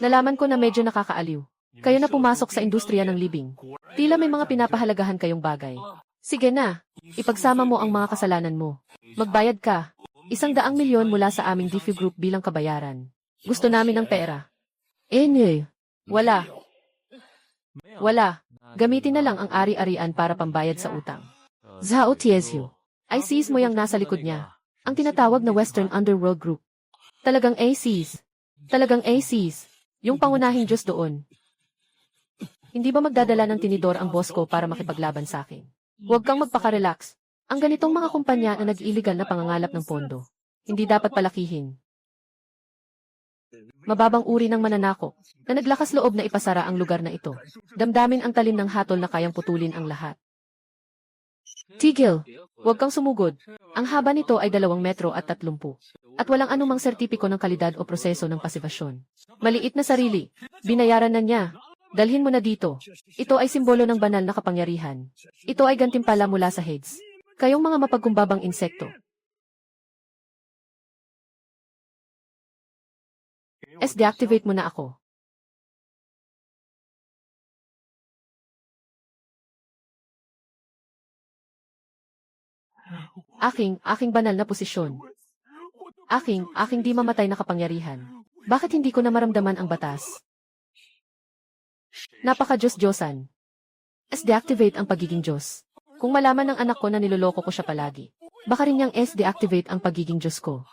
Nalaman ko na medyo nakakaaliw. Kayo na pumasok sa industriya ng libing. Tila may mga pinapahalagahan kayong bagay. Sige na, ipagsama mo ang mga kasalanan mo. Magbayad ka. 100 milyon mula sa aming DeFi Group bilang kabayaran. Gusto namin ng pera. Wala. Wala. Gamitin na lang ang ari-arian para pambayad sa utang. Zhao Tiezhu. ICs mo yung nasa likod niya. Ang tinatawag na Western Underworld Group. Talagang ACs. Talagang ACs. Yung pangunahing Diyos doon. Hindi ba magdadala ng tinidor ang boss ko para makipaglaban sa akin? Huwag kang magpaka-relax. Ang ganitong mga kumpanya na nag-iligal na pangangalap ng pondo, hindi dapat palakihin. Mababang uri ng mananakop na naglakas loob na ipasara ang lugar na ito. Damdamin ang talim ng hatol na kayang putulin ang lahat. Tigil, huwag kang sumugod. Ang haba nito ay 2 metro at 30. At walang anumang sertipiko ng kalidad o proseso ng pasibasyon. Maliit na sarili. Binayaran na niya. Dalhin mo na dito. Ito ay simbolo ng banal na kapangyarihan. Ito ay gantimpala mula sa Hades. Kayong mga mapagkumbabang insekto. Deactivate mo na ako. Aking banal na posisyon. Aking di mamatay na kapangyarihan. Bakit hindi ko na maramdaman ang batas? Napaka-Diyos-Diyosan. S-deactivate ang pagiging Diyos. Kung malaman ng anak ko na niloloko ko siya palagi, baka rin niyang S-deactivate ang pagiging Diyos ko.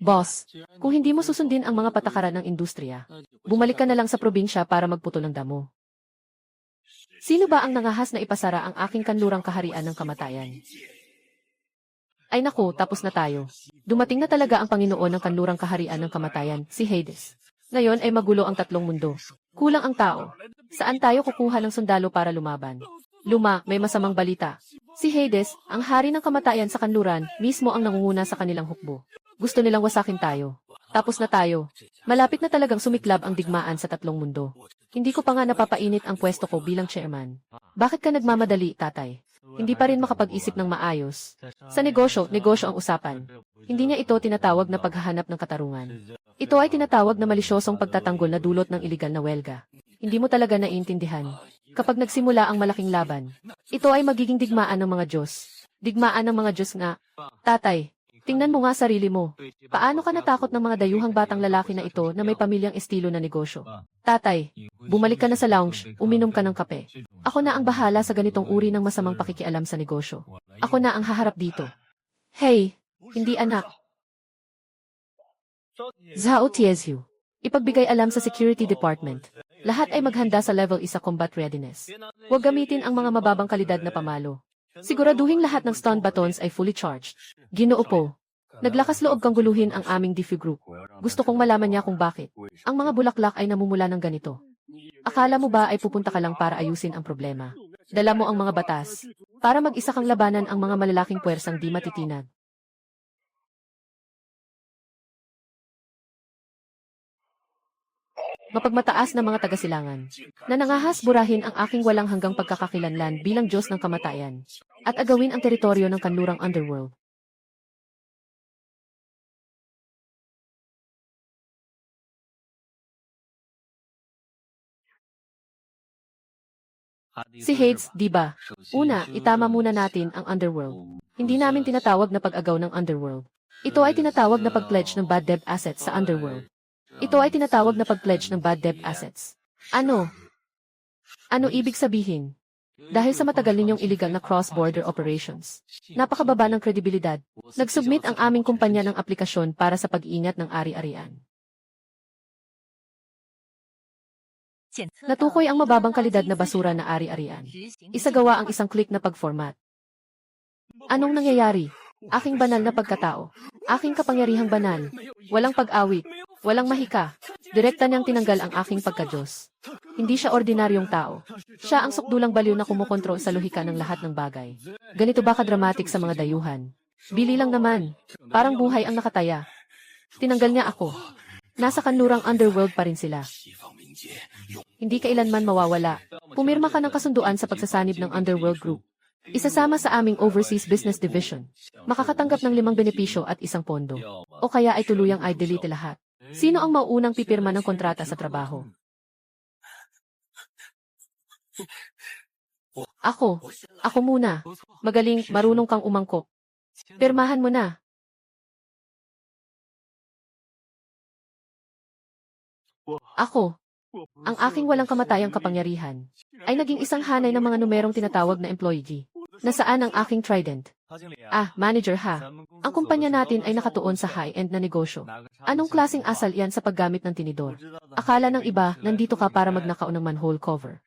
Boss, kung hindi mo susundin ang mga patakaran ng industriya, bumalik ka na lang sa probinsya para magputol ng damo. Sino ba ang nangahas na ipasara ang aking kanlurang kaharian ng kamatayan? Ay naku, tapos na tayo. Dumating na talaga ang Panginoon ng kanlurang kaharian ng kamatayan, si Hades. Ngayon ay magulo ang tatlong mundo. Kulang ang tao. Saan tayo kukuha ng sundalo para lumaban? May masamang balita. Si Hades, ang hari ng kamatayan sa kanluran, mismo ang nangunguna sa kanilang hukbo. Gusto nilang wasakin tayo. Tapos na tayo. Malapit na talagang sumiklab ang digmaan sa tatlong mundo. Hindi ko pa nga napapainit ang pwesto ko bilang chairman. Bakit ka nagmamadali, tatay? Hindi pa rin makapag-isip ng maayos. Sa negosyo ang usapan. Hindi niya ito tinatawag na paghahanap ng katarungan. Ito ay tinatawag na malisyosong pagtatanggol na dulot ng iligal na welga. Hindi mo talaga naiintindihan. Kapag nagsimula ang malaking laban, ito ay magiging digmaan ng mga Diyos. Digmaan ng mga Diyos nga. Tatay, tingnan mo nga sarili mo. Paano ka natakot ng mga dayuhang batang lalaki na ito na may pamilyang estilo na negosyo? Tatay, bumalik ka na sa lounge, uminom ka ng kape. Ako na ang bahala sa ganitong uri ng masamang pakikialam sa negosyo. Ako na ang haharap dito. Hey, hindi anak. Zhao Tiezhu. Ipagbigay alam sa security department. Lahat ay maghanda sa level 1 combat readiness. Huwag gamitin ang mga mababang kalidad na pamalo. Siguraduhin lahat ng stun batons ay fully charged. Ginoo po. Naglakas loob kang guluhin ang aming Diffu Group. Gusto kong malaman niya kung bakit. Ang mga bulaklak ay namumula ng ganito. Akala mo ba ay pupunta ka lang para ayusin ang problema? Dala mo ang mga batas. Para mag-isa kang labanan ang mga malalaking puwersang di matitinag. Mapagmataas na mga tagasilangan, na nangahas burahin ang aking walang hanggang pagkakakilanlan bilang Diyos ng kamatayan, at agawin ang teritoryo ng kanlurang underworld. Si Hades, di ba? Una, itama muna natin ang underworld. Hindi namin tinatawag na pag-agaw ng underworld. Ito ay tinatawag na pag-pledge ng bad debt assets sa underworld. Ito ay tinatawag na pag-pledge ng bad debt assets. Ano? Ano ibig sabihin? Dahil sa matagal ninyong illegal na cross-border operations, napakababa ng kredibilidad, nag-submit ang aming kumpanya ng aplikasyon para sa pag-iingat ng ari-arian. Natukoy ang mababang kalidad na basura na ari-arian. Isagawa ang isang click na pag-format. Anong nangyayari? Aking banal na pagkatao. Aking kapangyarihang banal. Walang pag-awit. Walang mahika. Direkta niyang tinanggal ang aking pagka-Diyos. Hindi siya ordinaryong tao. Siya ang sukdulang baliw na kumukontrol sa lohika ng lahat ng bagay. Ganito ba ka-dramatic sa mga dayuhan? Bili lang naman. Parang buhay ang nakataya. Tinanggal niya ako. Nasa kanlurang underworld pa rin sila. Hindi kailanman mawawala. Pumirma ka ng kasunduan sa pagsasanib ng underworld group. Isasama sa aming Overseas Business Division. Makakatanggap ng 5 benepisyo at 1 pondo. O kaya ay tuluyang i-delete lahat. Sino ang mauunang pipirma ng kontrata sa trabaho? Ako. Ako muna. Magaling, marunong kang umangkop. Pirmahan mo na. Ako. Ang aking walang kamatayang kapangyarihan ay naging isang hanay ng mga numerong tinatawag na employee. Nasaan ang aking trident? Manager ha. Ang kumpanya natin ay nakatuon sa high-end na negosyo. Anong klaseng asal yan sa paggamit ng tinidor? Akala ng iba, nandito ka para magnakaw ng manhole cover.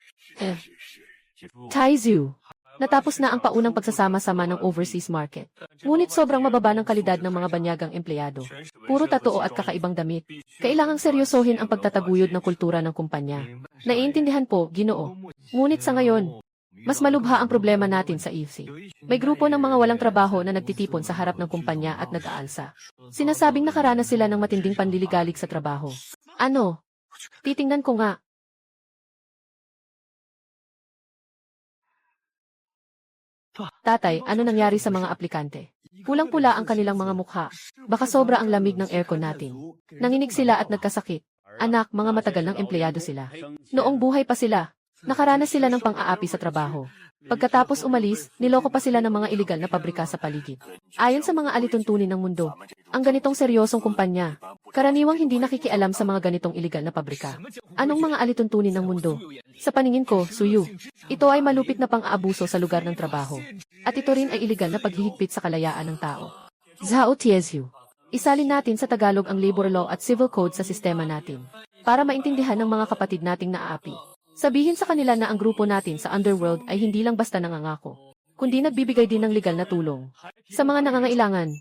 Taizu. Natapos na ang paunang pagsasama-sama ng overseas market. Ngunit sobrang mababa ng kalidad ng mga banyagang empleyado. Puro tatoo at kakaibang damit. Kailangang seryosohin ang pagtataguyod ng kultura ng kumpanya. Naiintindihan po, Ginoo. Ngunit sa ngayon, mas malubha ang problema natin sa EFC. May grupo ng mga walang trabaho na nagtitipon sa harap ng kumpanya at nag-aalsa. Sinasabing nakaranas sila ng matinding panliligalig sa trabaho. Ano? Titingnan ko nga. Tatay, ano nangyari sa mga aplikante? Pulang-pula ang kanilang mga mukha. Baka sobra ang lamig ng aircon natin. Nanginig sila at nagkasakit. Anak, mga matagal ng empleyado sila. Noong buhay pa sila, nakaranas sila ng pang-aapi sa trabaho. Pagkatapos umalis, niloko pa sila ng mga ilegal na pabrika sa paligid. Ayon sa mga alituntunin ng mundo, ang ganitong seryosong kumpanya, karaniwang hindi nakikialam sa mga ganitong ilegal na pabrika. Anong mga alituntunin ng mundo? Sa paningin ko, Suyu, ito ay malupit na pang-aabuso sa lugar ng trabaho. At ito rin ay ilegal na paghihigpit sa kalayaan ng tao. Zhao Tiezhu, isalin natin sa Tagalog ang labor law at civil code sa sistema natin, para maintindihan ng mga kapatid nating naaapi. Sabihin sa kanila na ang grupo natin sa underworld ay hindi lang basta nangangako, kundi nagbibigay din ng legal na tulong sa mga nangangailangan.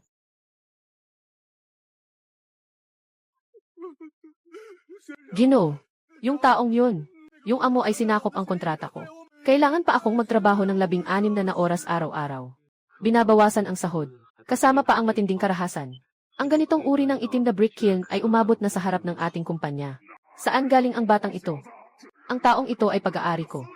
Ginoo, yung taong yun, yung amo ay sinakop ang kontrata ko. Kailangan pa akong magtrabaho ng 16 na oras araw-araw. Binabawasan ang sahod, kasama pa ang matinding karahasan. Ang ganitong uri ng itim na brick kiln ay umabot na sa harap ng ating kumpanya. Saan galing ang batang ito? Ang taong ito ay pag-aari ko.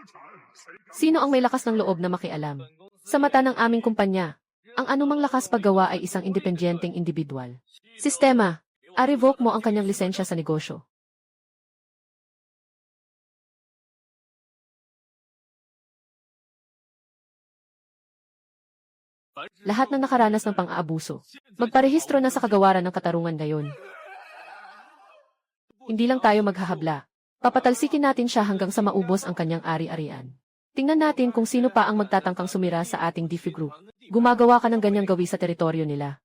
Sino ang may lakas ng loob na makialam? Sa mata ng aming kumpanya, ang anumang lakas paggawa ay isang independenteng individual. Sistema, a-revoke mo ang kanyang lisensya sa negosyo. Lahat ng nakaranas ng pang-aabuso, magparehistro na sa kagawaran ng katarungan ngayon. Hindi lang tayo maghahabla. Papatalsikin natin siya hanggang sa maubos ang kanyang ari-arian. Tingnan natin kung sino pa ang magtatangkang sumira sa ating Diffie Group. Gumagawa ka ng ganyang gawi sa teritoryo nila.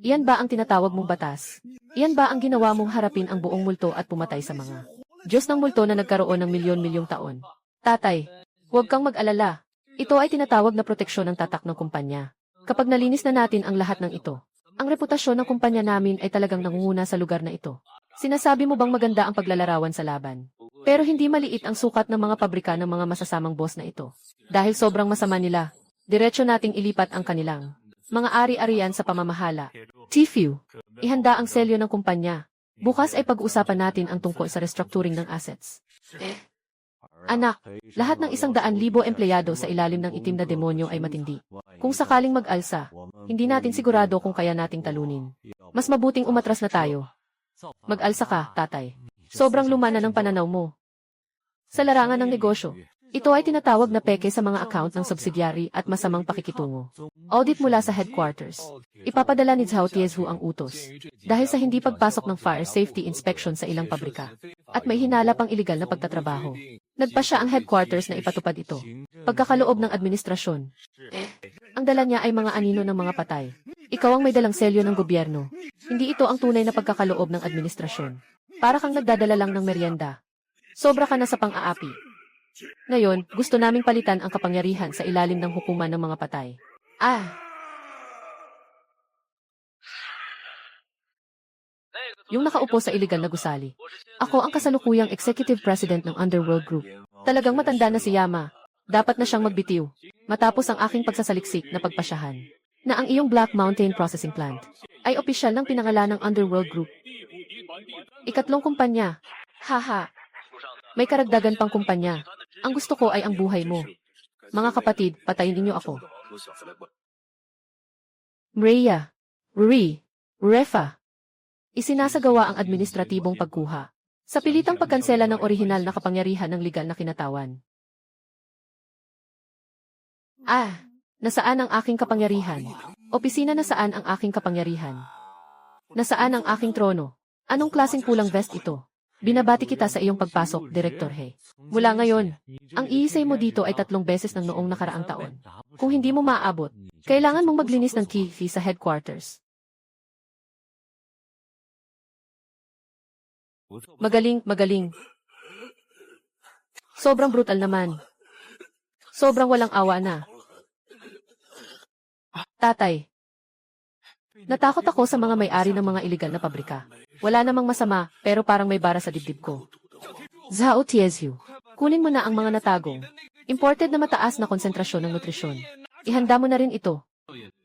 Iyan ba ang tinatawag mong batas? Iyan ba ang ginawa mong harapin ang buong multo at pumatay sa mga Diyos ng multo na nagkaroon ng milyon-milyong taon? Tatay, huwag kang mag-alala. Ito ay tinatawag na proteksyon ng tatak ng kumpanya. Kapag nalinis na natin ang lahat ng ito, ang reputasyon ng kumpanya namin ay talagang nangunguna sa lugar na ito. Sinasabi mo bang maganda ang paglalarawan sa laban? Pero hindi maliit ang sukat ng mga pabrika ng mga masasamang boss na ito. Dahil sobrang masama nila, diretso nating ilipat ang kanilang mga ari-arian sa pamamahala. Tfue, ihanda ang selyo ng kumpanya. Bukas ay pag-uusapan natin ang tungkol sa restructuring ng assets. Anak, lahat ng 100,000 empleyado sa ilalim ng itim na demonyo ay matindi. Kung sakaling mag-alsa, hindi natin sigurado kung kaya nating talunin. Mas mabuting umatras na tayo. Mag-alsa ka, tatay. Sobrang luma na ng pananaw mo. Sa larangan ng negosyo, ito ay tinatawag na peke sa mga account ng subsidiary at masamang pakikitungo. Audit mula sa headquarters. Ipapadala ni Zhao Tiezhu ang utos. Dahil sa hindi pagpasok ng fire safety inspection sa ilang pabrika. At may hinala pang iligal na pagtatrabaho. Nagpa siya ang headquarters na ipatupad ito. Pagkakaloob ng administrasyon. Ang dala niya ay mga anino ng mga patay. Ikaw ang may dalang selyo ng gobyerno. Hindi ito ang tunay na pagkakaloob ng administrasyon. Para kang nagdadala lang ng merienda. Sobra ka na sa pang-aapi. Ngayon, gusto naming palitan ang kapangyarihan sa ilalim ng hukuman ng mga patay. Yung nakaupo sa iligal na gusali. Ako ang kasalukuyang executive president ng Underworld Group. Talagang matanda na si Yama. Dapat na siyang magbitiw. Matapos ang aking pagsasaliksik na pagpasyahan na ang iyong Black Mountain Processing Plant ay opisyal ng pinangalan ng Underworld Group. Ikatlong kumpanya. Haha. May karagdagan pang kumpanya. Ang gusto ko ay ang buhay mo. Mga kapatid, patayin ninyo ako. Mreya, Ruri, Refa. Isinasagawa ang administratibong pagkuha sa pilitang pagkansela ng orihinal na kapangyarihan ng legal na kinatawan. Nasaan ang aking kapangyarihan? Opisina na saan ang aking kapangyarihan? Nasaan ang aking trono? Anong klaseng pulang vest ito? Binabati kita sa iyong pagpasok, Director He. Mula ngayon, ang iisay mo dito ay 3 beses ng noong nakaraang taon. Kung hindi mo maaabot, kailangan mong maglinis ng key fee sa headquarters. Magaling, magaling. Sobrang brutal naman. Sobrang walang awa na. Tatay. Natakot ako sa mga may-ari ng mga iligal na pabrika. Wala namang masama, pero parang may bara sa dibdib ko. Zhao Tiezhu, kunin mo na ang mga natagong. Imported na mataas na konsentrasyon ng nutrisyon. Ihanda mo na rin ito.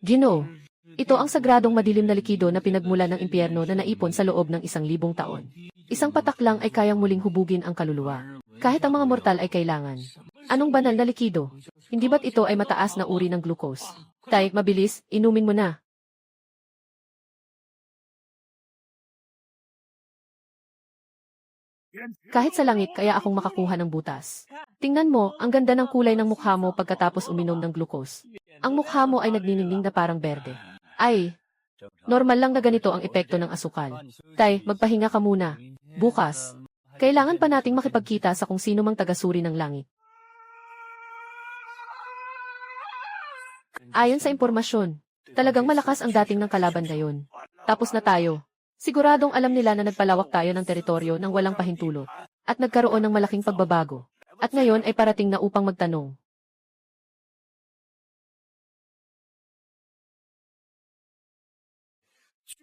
Ginoo, ito ang sagradong madilim na likido na pinagmula ng impyerno na naipon sa loob ng 1,000 taon. Isang patak lang ay kayang muling hubugin ang kaluluwa. Kahit ang mga mortal ay kailangan. Anong banal na likido? Hindi ba't ito ay mataas na uri ng glucose? Tay, mabilis, inumin mo na. Kahit sa langit kaya akong makakuha ng butas. Tingnan mo, ang ganda ng kulay ng mukha mo pagkatapos uminom ng glucose. Ang mukha mo ay nagniningning na parang berde. Ay, normal lang na ganito ang epekto ng asukal. Tay, magpahinga ka muna. Bukas, kailangan pa nating makipagkita sa kung sino mang tagasuri ng langit. Ayon sa impormasyon, talagang malakas ang dating ng kalaban ngayon. Tapos na tayo. Siguradong alam nila na nagpalawak tayo ng teritoryo ng walang pahintulot. At nagkaroon ng malaking pagbabago. At ngayon ay parating na upang magtanong.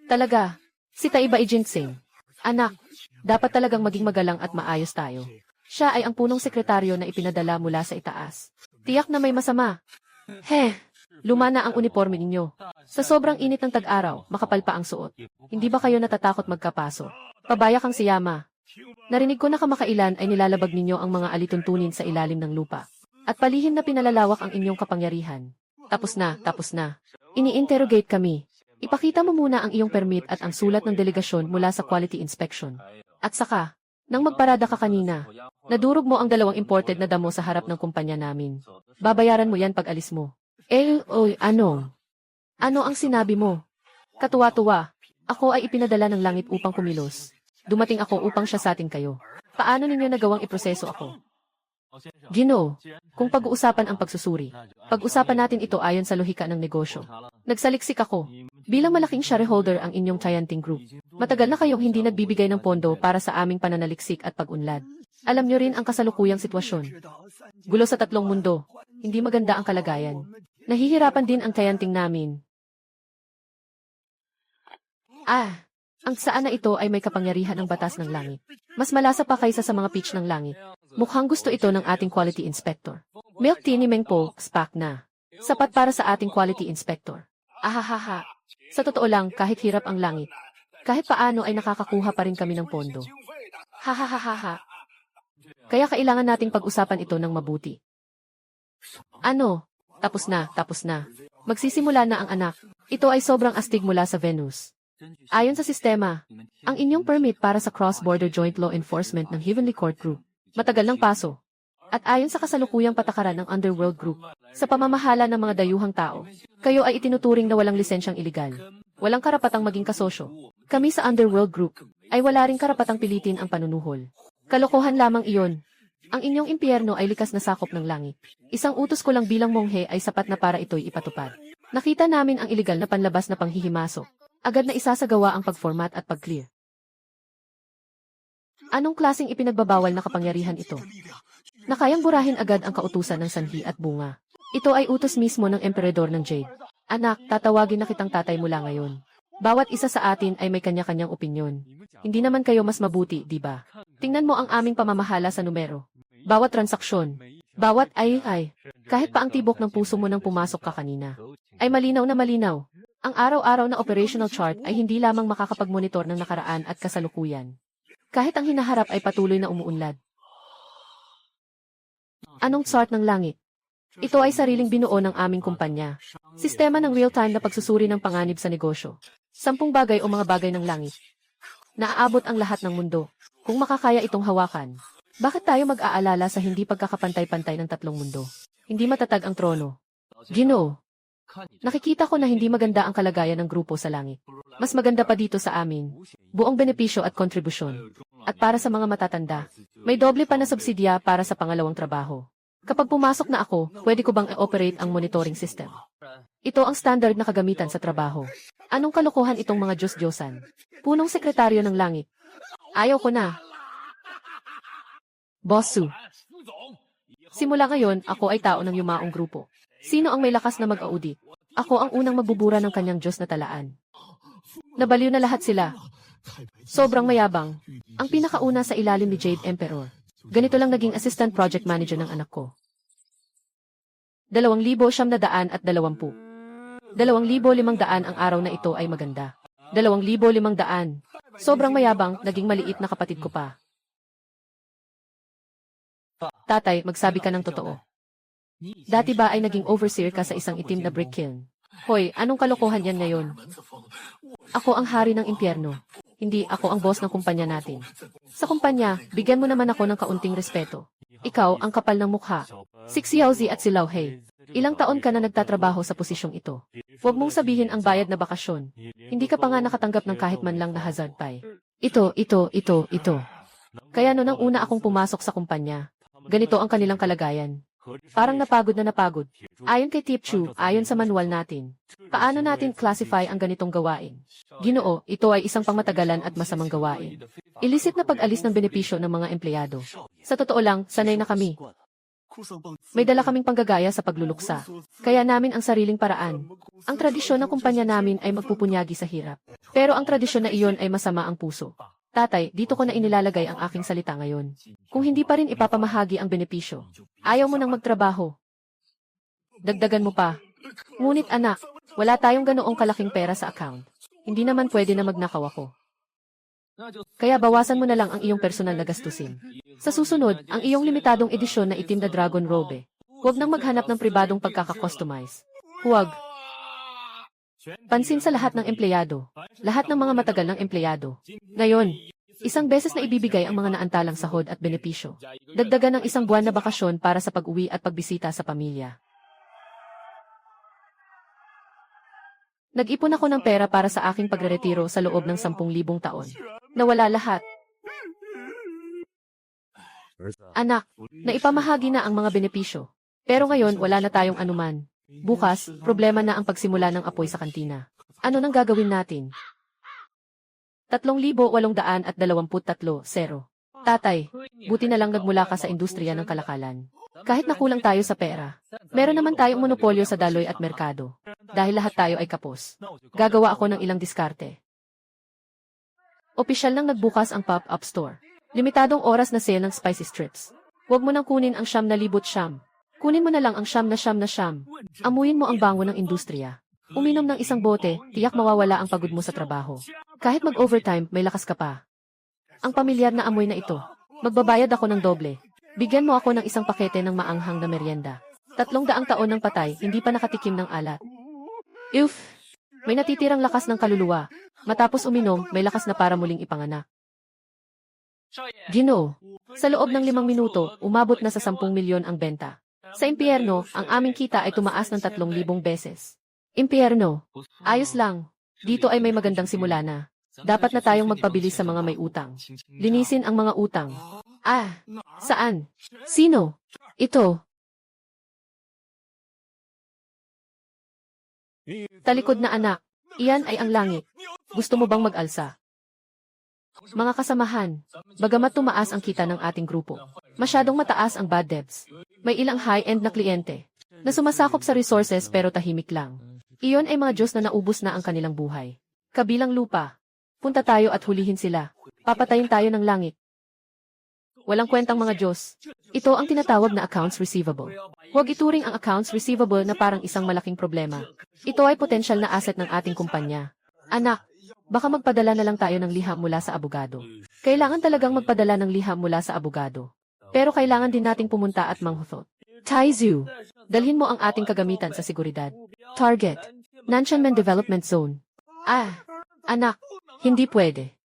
Talaga, si Taiba Ijinsing. Anak, dapat talagang maging magalang at maayos tayo. Siya ay ang punong sekretaryo na ipinadala mula sa itaas. Tiyak na may masama. Luma na ang uniforme ninyo. Sa sobrang init ng tag-araw, makapal pa ang suot. Hindi ba kayo natatakot magkapaso? Pabaya kang si Yama. Narinig ko na kamakailan ay nilalabag ninyo ang mga alituntunin sa ilalim ng lupa. At palihim na pinalalawak ang inyong kapangyarihan. Tapos na, tapos na. Ini-interrogate kami. Ipakita mo muna ang iyong permit at ang sulat ng delegasyon mula sa quality inspection. At saka, nang magparada ka kanina, nadurog mo ang 2 imported na damo sa harap ng kumpanya namin. Babayaran mo yan pag alis mo. Ano? Ano ang sinabi mo? Katuwa-tuwa. Ako ay ipinadala ng langit upang kumilos. Dumating ako upang siyasatin kayo. Paano ninyo nagawang iproseso ako? Ginoo, kung pag-uusapan ang pagsusuri, pag-usapan natin ito ayon sa lohika ng negosyo. Nagsaliksik ako. Bilang malaking shareholder ang inyong Tianting Group, matagal na kayong hindi nagbibigay ng pondo para sa aming pananaliksik at pag-unlad. Alam nyo rin ang kasalukuyang sitwasyon. Gulo sa 3 mundo. Hindi maganda ang kalagayan. Nahihirapan din ang Tianting namin. Ang saan na ito ay may kapangyarihan ng batas ng langit. Mas malasa pa kaysa sa mga pitch ng langit. Mukhang gusto ito ng ating quality inspector. Milk tea ni Mengpo, SPAC na. Sapat para sa ating quality inspector. Ahahaha. Sa totoo lang, kahit hirap ang langit, kahit paano ay nakakakuha pa rin kami ng pondo. Hahahaha. Kaya kailangan nating pag-usapan ito ng mabuti. Ano? Tapos na, tapos na. Magsisimula na ang anak. Ito ay sobrang astig mula sa Venus. Ayon sa sistema, ang inyong permit para sa Cross-Border Joint Law Enforcement ng Heavenly Court Group, matagal ng paso. At ayon sa kasalukuyang patakaran ng Underworld Group, sa pamamahala ng mga dayuhang tao, kayo ay itinuturing na walang lisensyang iligal. Walang karapatang maging kasosyo. Kami sa Underworld Group, ay wala ring karapatang pilitin ang panunuhol. Kalokohan lamang iyon. Ang inyong impyerno ay likas na sakop ng langit. Isang utos ko lang bilang monghe ay sapat na para ito'y ipatupad. Nakita namin ang iligal na panlabas na panghihimasok. Agad na isasagawa ang pag-format at pag-clear. Anong klaseng ipinagbabawal na kapangyarihan ito? Na kayang burahin agad ang kautusan ng sanhi at bunga. Ito ay utos mismo ng emperador ng Jade. Anak, tatawagin na kitang tatay mula ngayon. Bawat isa sa atin ay may kanya-kanyang opinyon. Hindi naman kayo mas mabuti, di ba? Tingnan mo ang aming pamamahala sa numero. Bawat transaksyon, bawat kahit pa ang tibok ng puso mo nang pumasok ka kanina, ay malinaw na malinaw. Ang araw-araw na operational chart ay hindi lamang makakapag-monitor ng nakaraan at kasalukuyan. Kahit ang hinaharap ay patuloy na umuunlad. Anong chart ng langit? Ito ay sariling binuo ng aming kumpanya. Sistema ng real-time na pagsusuri ng panganib sa negosyo. 10 bagay o mga bagay ng langit. Naaabot ang lahat ng mundo. Kung makakaya itong hawakan, bakit tayo mag-aalala sa hindi pagkakapantay-pantay ng 3 mundo? Hindi matatag ang trono. Ginoo, nakikita ko na hindi maganda ang kalagayan ng grupo sa langit. Mas maganda pa dito sa amin. Buong benepisyo at kontribusyon. At para sa mga matatanda, may doble pa na subsidya para sa pangalawang trabaho. Kapag pumasok na ako, pwede ko bang i-operate ang monitoring system? Ito ang standard na kagamitan sa trabaho. Anong kalokohan itong mga Diyos-Diyosan? Punong sekretaryo ng langit. Ayaw ko na. Boss Su. Simula ngayon, ako ay tao ng yumaong grupo. Sino ang may lakas na mag-audit? Ako ang unang magbubura ng kanyang Diyos na talaan. Nabaliw na lahat sila. Sobrang mayabang. Ang pinakauna sa ilalim ni Jade Emperor. Ganito lang naging assistant project manager ng anak ko. 2,920. 2,500 ang araw na ito ay maganda. 2,500. Sobrang mayabang, naging maliit na kapatid ko pa. Tatay, magsabi ka ng totoo. Dati ba ay naging overseer ka sa isang itim na brick kiln? Hoy, anong kalokohan yan ngayon? Ako ang hari ng impyerno. Hindi ako ang boss ng kumpanya natin. Sa kumpanya, bigyan mo naman ako ng kaunting respeto. Ikaw ang kapal ng mukha. Si Xiaozi at si Lao Hei. Ilang taon ka na nagtatrabaho sa posisyong ito. Huwag mong sabihin ang bayad na bakasyon. Hindi ka pa nga nakatanggap ng kahit man lang na hazard pay. Ito. Kaya no nang una akong pumasok sa kumpanya, ganito ang kanilang kalagayan. Parang napagod na napagod. Ayon kay Tip Chu, ayon sa manual natin. Paano natin classify ang ganitong gawain? Ginoo, ito ay isang pangmatagalan at masamang gawain. Illicit na pag-alis ng benepisyo ng mga empleyado. Sa totoo lang, sanay na kami. May dala kaming panggagaya sa pagluluksa. Kaya namin ang sariling paraan. Ang tradisyon ng kumpanya namin ay magpupunyagi sa hirap. Pero ang tradisyon na iyon ay masama ang puso. Tatay, dito ko na inilalagay ang aking salita ngayon. Kung hindi pa rin ipapamahagi ang benepisyo, ayaw mo nang magtrabaho. Dagdagan mo pa. Ngunit anak, wala tayong ganoong kalaking pera sa account. Hindi naman pwede na magnakaw ako. Kaya bawasan mo na lang ang iyong personal na gastusin. Sa susunod, ang iyong limitadong edisyon na itim na Dragon Robe. Huwag nang maghanap ng pribadong pagkakakustomize. Huwag. Pansin sa lahat ng empleyado. Lahat ng mga matagal ng empleyado. Ngayon, isang beses na ibibigay ang mga naantalang sahod at benepisyo. Dagdagan ng isang buwan na bakasyon para sa pag-uwi at pagbisita sa pamilya. Nag-ipon ako ng pera para sa aking pagreretiro sa loob ng 10,000 taon. Nawala lahat. Anak, naipamahagi na ang mga benepisyo. Pero ngayon, wala na tayong anuman. Bukas, problema na ang pagsimula ng apoy sa kantina. Ano nang gagawin natin? 3,823, 0. Tatay, buti na lang nagmula ka sa industriya ng kalakalan. Kahit nakulang tayo sa pera, meron naman tayong monopolyo sa daloy at merkado. Dahil lahat tayo ay kapos. Gagawa ako ng ilang diskarte. Opisyal nang nagbukas ang pop-up store. Limitadong oras na sale ng spicy strips. Huwag mo nang kunin ang 9,900. Kunin mo na lang ang 9,900. Amuyin mo ang bango ng industriya. Uminom ng isang bote, tiyak mawawala ang pagod mo sa trabaho. Kahit mag-overtime, may lakas ka pa. Ang pamilyar na amoy na ito. Magbabayad ako ng doble. Bigyan mo ako ng isang pakete ng maanghang na merienda. 300 taon ng patay, hindi pa nakatikim ng alat. Uff! May natitirang lakas ng kaluluwa. Matapos uminom, may lakas na para muling ipanganak. Ginoo, sa loob ng 5 minuto, umabot na sa 10 milyon ang benta. Sa impyerno, ang aming kita ay tumaas ng 3,000 beses. Impyerno, ayos lang. Dito ay may magandang simula na. Dapat na tayong magpabilis sa mga may utang. Linisin ang mga utang. Ah, saan? Sino? Ito. Talikod na anak. Iyan ay ang langit. Gusto mo bang mag-alsa? Mga kasamahan, bagamat tumaas ang kita ng ating grupo, masyadong mataas ang bad debts. May ilang high-end na kliyente na sumasakop sa resources pero tahimik lang. Iyon ay mga Diyos na naubos na ang kanilang buhay. Kabilang lupa. Punta tayo at hulihin sila. Papatayin tayo ng langit. Walang kwentang mga Diyos. Ito ang tinatawag na accounts receivable. Huwag ituring ang accounts receivable na parang isang malaking problema. Ito ay potensyal na asset ng ating kumpanya. Anak, baka magpadala na lang tayo ng liham mula sa abogado. Kailangan talagang magpadala ng liham mula sa abogado. Pero kailangan din nating pumunta at manghuthot. Taizu, dalhin mo ang ating kagamitan sa seguridad. Target, Nanshanmen Development Zone. Ah, anak, hindi pwede.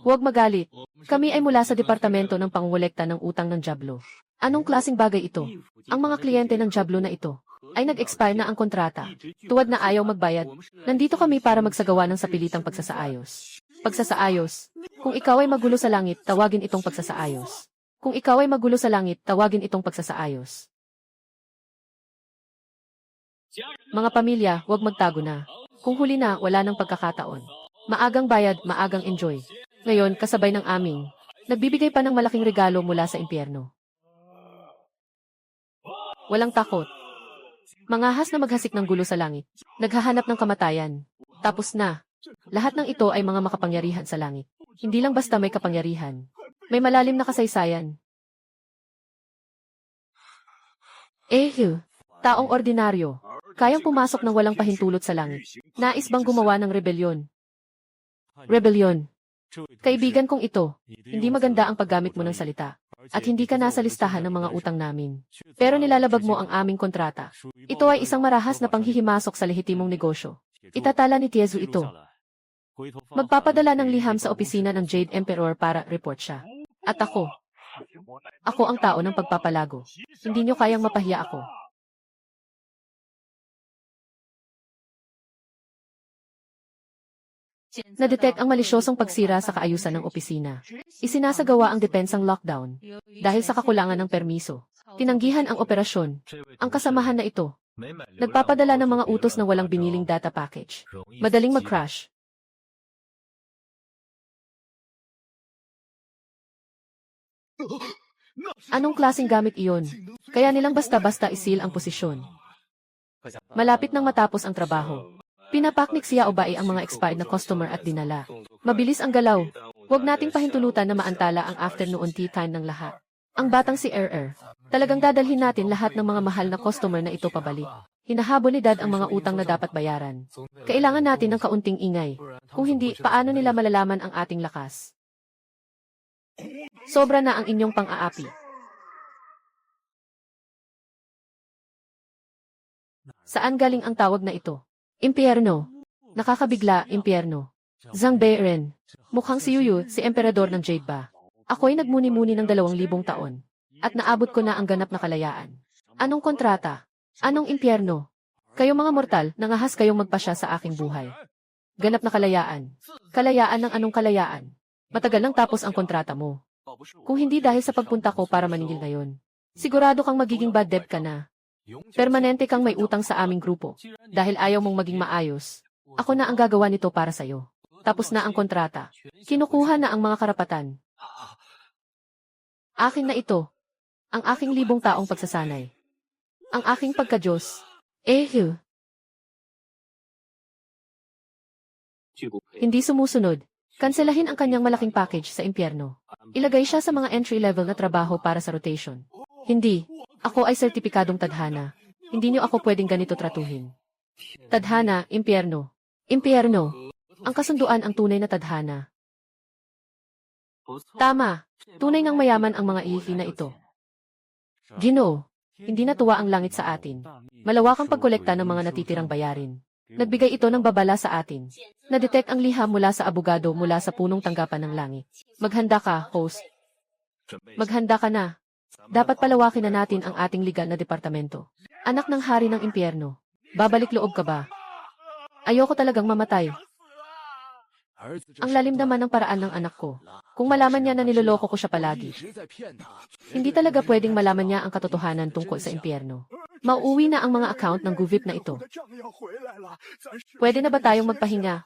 Huwag magalit. Kami ay mula sa Departamento ng Pangungulekta ng Utang ng Diablo. Anong klaseng bagay ito? Ang mga kliyente ng Diablo na ito ay nag-expire na ang kontrata. Tuwad na ayaw magbayad. Nandito kami para magsagawa ng sapilitang pagsasaayos. Pagsasaayos. Kung ikaw ay magulo sa langit, tawagin itong pagsasaayos. Kung ikaw ay magulo sa langit, tawagin itong pagsasaayos. Mga pamilya, huwag magtago na. Kung huli na, wala nang pagkakataon. Maagang bayad, maagang enjoy. Ngayon, kasabay ng aming, nagbibigay pa ng malaking regalo mula sa impyerno. Walang takot. Mangahas na maghasik ng gulo sa langit. Naghahanap ng kamatayan. Tapos na. Lahat ng ito ay mga makapangyarihan sa langit. Hindi lang basta may kapangyarihan. May malalim na kasaysayan. Taong ordinaryo. Kayang pumasok ng walang pahintulot sa langit. Nais bang gumawa ng rebelyon? Rebellion. Kaibigan kong ito, hindi maganda ang paggamit mo ng salita. At hindi ka nasa listahan ng mga utang namin. Pero nilalabag mo ang aming kontrata. Ito ay isang marahas na panghihimasok sa lehitimong negosyo. Itatala ni Tiezu ito. Magpapadala ng liham sa opisina ng Jade Emperor para report siya. At ako ang tao ng pagpapalago. Hindi nyo kayang mapahiya ako. Nadetect ang malisyosong pagsira sa kaayusan ng opisina. Isinasagawa ang depensang lockdown. Dahil sa kakulangan ng permiso, tinanggihan ang operasyon. Ang kasamahan na ito, nagpapadala ng mga utos na walang biniling data package. Madaling mag-crash. Anong klaseng gamit iyon? Kaya nilang basta-basta isil ang posisyon. Malapit nang matapos ang trabaho. Pinapaknik siya o bae ang mga expired na customer at dinala. Mabilis ang galaw. Huwag nating pahintulutan na maantala ang afternoon tea time ng lahat. Ang batang si talagang dadalhin natin lahat ng mga mahal na customer na ito pabalik. Hinahabol ni Dad ang mga utang na dapat bayaran. Kailangan natin ng kaunting ingay. Kung hindi, paano nila malalaman ang ating lakas? Sobra na ang inyong pang-aapi. Saan galing ang tawag na ito? Impyerno. Nakakabigla, impyerno. Zhang Beiren. Mukhang si Yuyu, si emperador ng Jade ba? Ako'y nagmuni-muni ng 2,000 taon. At naabot ko na ang ganap na kalayaan. Anong kontrata? Anong impyerno? Kayo mga mortal, nangahas kayong magpasya sa aking buhay. Ganap na kalayaan. Kalayaan ng anong kalayaan? Matagal nang tapos ang kontrata mo. Kung hindi dahil sa pagpunta ko para maningil ngayon. Sigurado kang magiging bad debt ka na. Permanente kang may utang sa aming grupo. Dahil ayaw mong maging maayos. Ako na ang gagawa nito para sa'yo. Tapos na ang kontrata. Kinukuha na ang mga karapatan. Akin na ito. Ang aking 1,000 taong pagsasanay. Ang aking pagka-Diyos. Hindi sumusunod. Kanselahin ang kanyang malaking package sa impyerno. Ilagay siya sa mga entry-level na trabaho para sa rotation. Hindi. Ako ay sertipikadong tadhana. Hindi niyo ako pwedeng ganito tratuhin. Tadhana, impyerno. Impyerno. Ang kasunduan ang tunay na tadhana. Tama. Tunay ng mayaman ang mga ihi na ito. Ginoo. Hindi natuwa ang langit sa atin. Malawakang pagkolekta ng mga natitirang bayarin. Nagbigay ito ng babala sa atin. Nadetect ang liham mula sa abogado mula sa punong tanggapan ng langit. Maghanda ka, host. Maghanda ka na. Dapat palawakin na natin ang ating legal na departamento. Anak ng hari ng impyerno. Babalik loob ka ba? Ayoko talagang mamatay. Ang lalim naman ng paraan ng anak ko. Kung malaman niya na niloloko ko siya palagi. Hindi talaga pwedeng malaman niya ang katotohanan tungkol sa impyerno. Mauuwi na ang mga account ng Guvip na ito. Pwede na ba tayong magpahinga?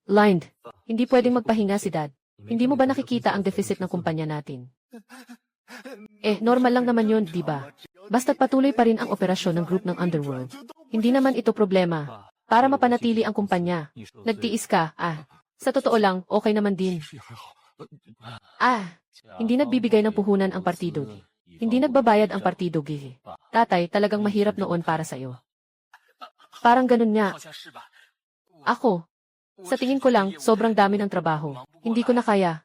Lined. Hindi pwedeng magpahinga si Dad. Hindi mo ba nakikita ang deficit ng kumpanya natin? Normal lang naman yun, di ba? Basta't patuloy pa rin ang operasyon ng group ng Underworld. Hindi naman ito problema. Para mapanatili ang kumpanya. Nagtiis ka, Sa totoo lang, okay naman din. Hindi nagbibigay ng puhunan ang partido. Hindi nagbabayad ang partido, Gihi. Tatay, talagang mahirap noon para sa'yo. Parang ganun nga. Ako. Sa tingin ko lang, sobrang dami ng trabaho. Hindi ko na kaya.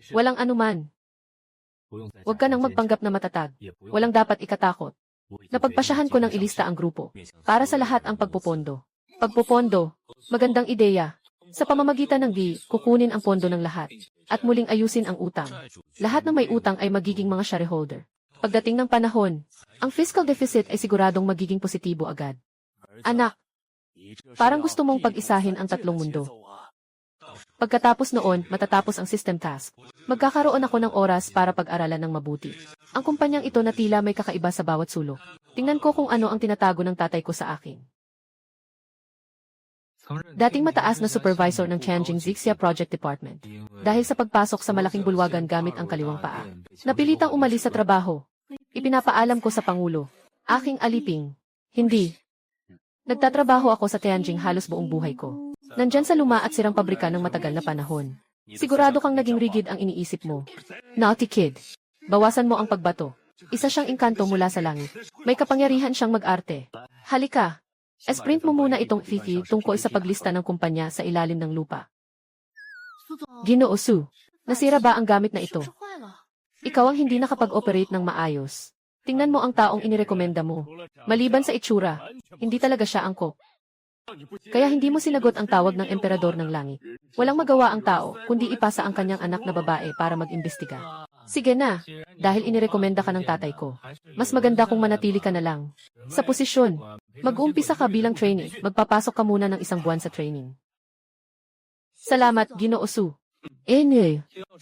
Walang anuman. Huwag ka nang magpanggap na matatag. Walang dapat ikatakot. Napagpasyahan ko ng ilista ang grupo. Para sa lahat ang pagpupondo. Pagpupondo. Magandang ideya. Sa pamamagitan ng kukunin ang pondo ng lahat. At muling ayusin ang utang. Lahat ng may utang ay magiging mga shareholder. Pagdating ng panahon, ang fiscal deficit ay siguradong magiging positibo agad. Anak, parang gusto mong pag-isahin ang tatlong mundo. Pagkatapos noon, matatapos ang system task. Magkakaroon ako ng oras para pag-aralan ng mabuti. Ang kumpanyang ito na tila may kakaiba sa bawat sulok. Tingnan ko kung ano ang tinatago ng tatay ko sa akin. Dating mataas na supervisor ng Tianjin Zixia Project Department. Dahil sa pagpasok sa malaking bulwagan gamit ang kaliwang paa. Napilitang umalis sa trabaho. Ipinapaalam ko sa Pangulo. Aking aliping. Hindi. Nagtatrabaho ako sa Tianjin halos buong buhay ko. Nandyan sa luma at sirang pabrika ng matagal na panahon. Sigurado kang naging rigid ang iniisip mo. Naughty kid. Bawasan mo ang pagbato. Isa siyang engkanto mula sa langit. May kapangyarihan siyang mag-arte. Halika. Esprint mo muna itong Fifi tungkol sa paglista ng kumpanya sa ilalim ng lupa. Ginoo Su, nasira ba ang gamit na ito? Ikaw ang hindi nakapag-operate ng maayos. Tingnan mo ang taong inirekomenda mo. Maliban sa itsura, hindi talaga siya angkop. Kaya hindi mo sinagot ang tawag ng emperador ng langit. Walang magawa ang tao, kundi ipasa ang kanyang anak na babae para mag-imbestiga. Sige na, dahil inirekomenda ka ng tatay ko. Mas maganda kung manatili ka na lang. Sa posisyon, mag-uumpisa ka bilang trainee, magpapasok ka muna ng 1 buwan sa training. Salamat, Ginoo Su.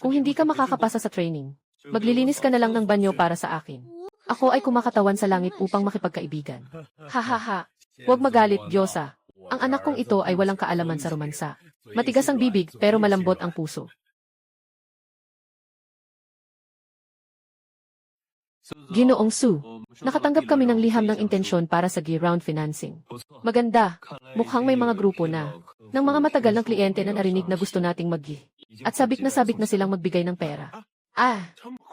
Kung hindi ka makakapasa sa training, maglilinis ka na lang ng banyo para sa akin. Ako ay kumakatawan sa langit upang makipagkaibigan. Hahaha, huwag magalit, Diyosa. Ang anak kong ito ay walang kaalaman sa romansa. Matigas ang bibig pero malambot ang puso. Ginoong Su, nakatanggap kami ng liham ng intensyon para sa G-round financing. Maganda, mukhang may mga grupo na, ng mga matagal ng kliyente na narinig na gusto nating mag-gi. At sabik na silang magbigay ng pera.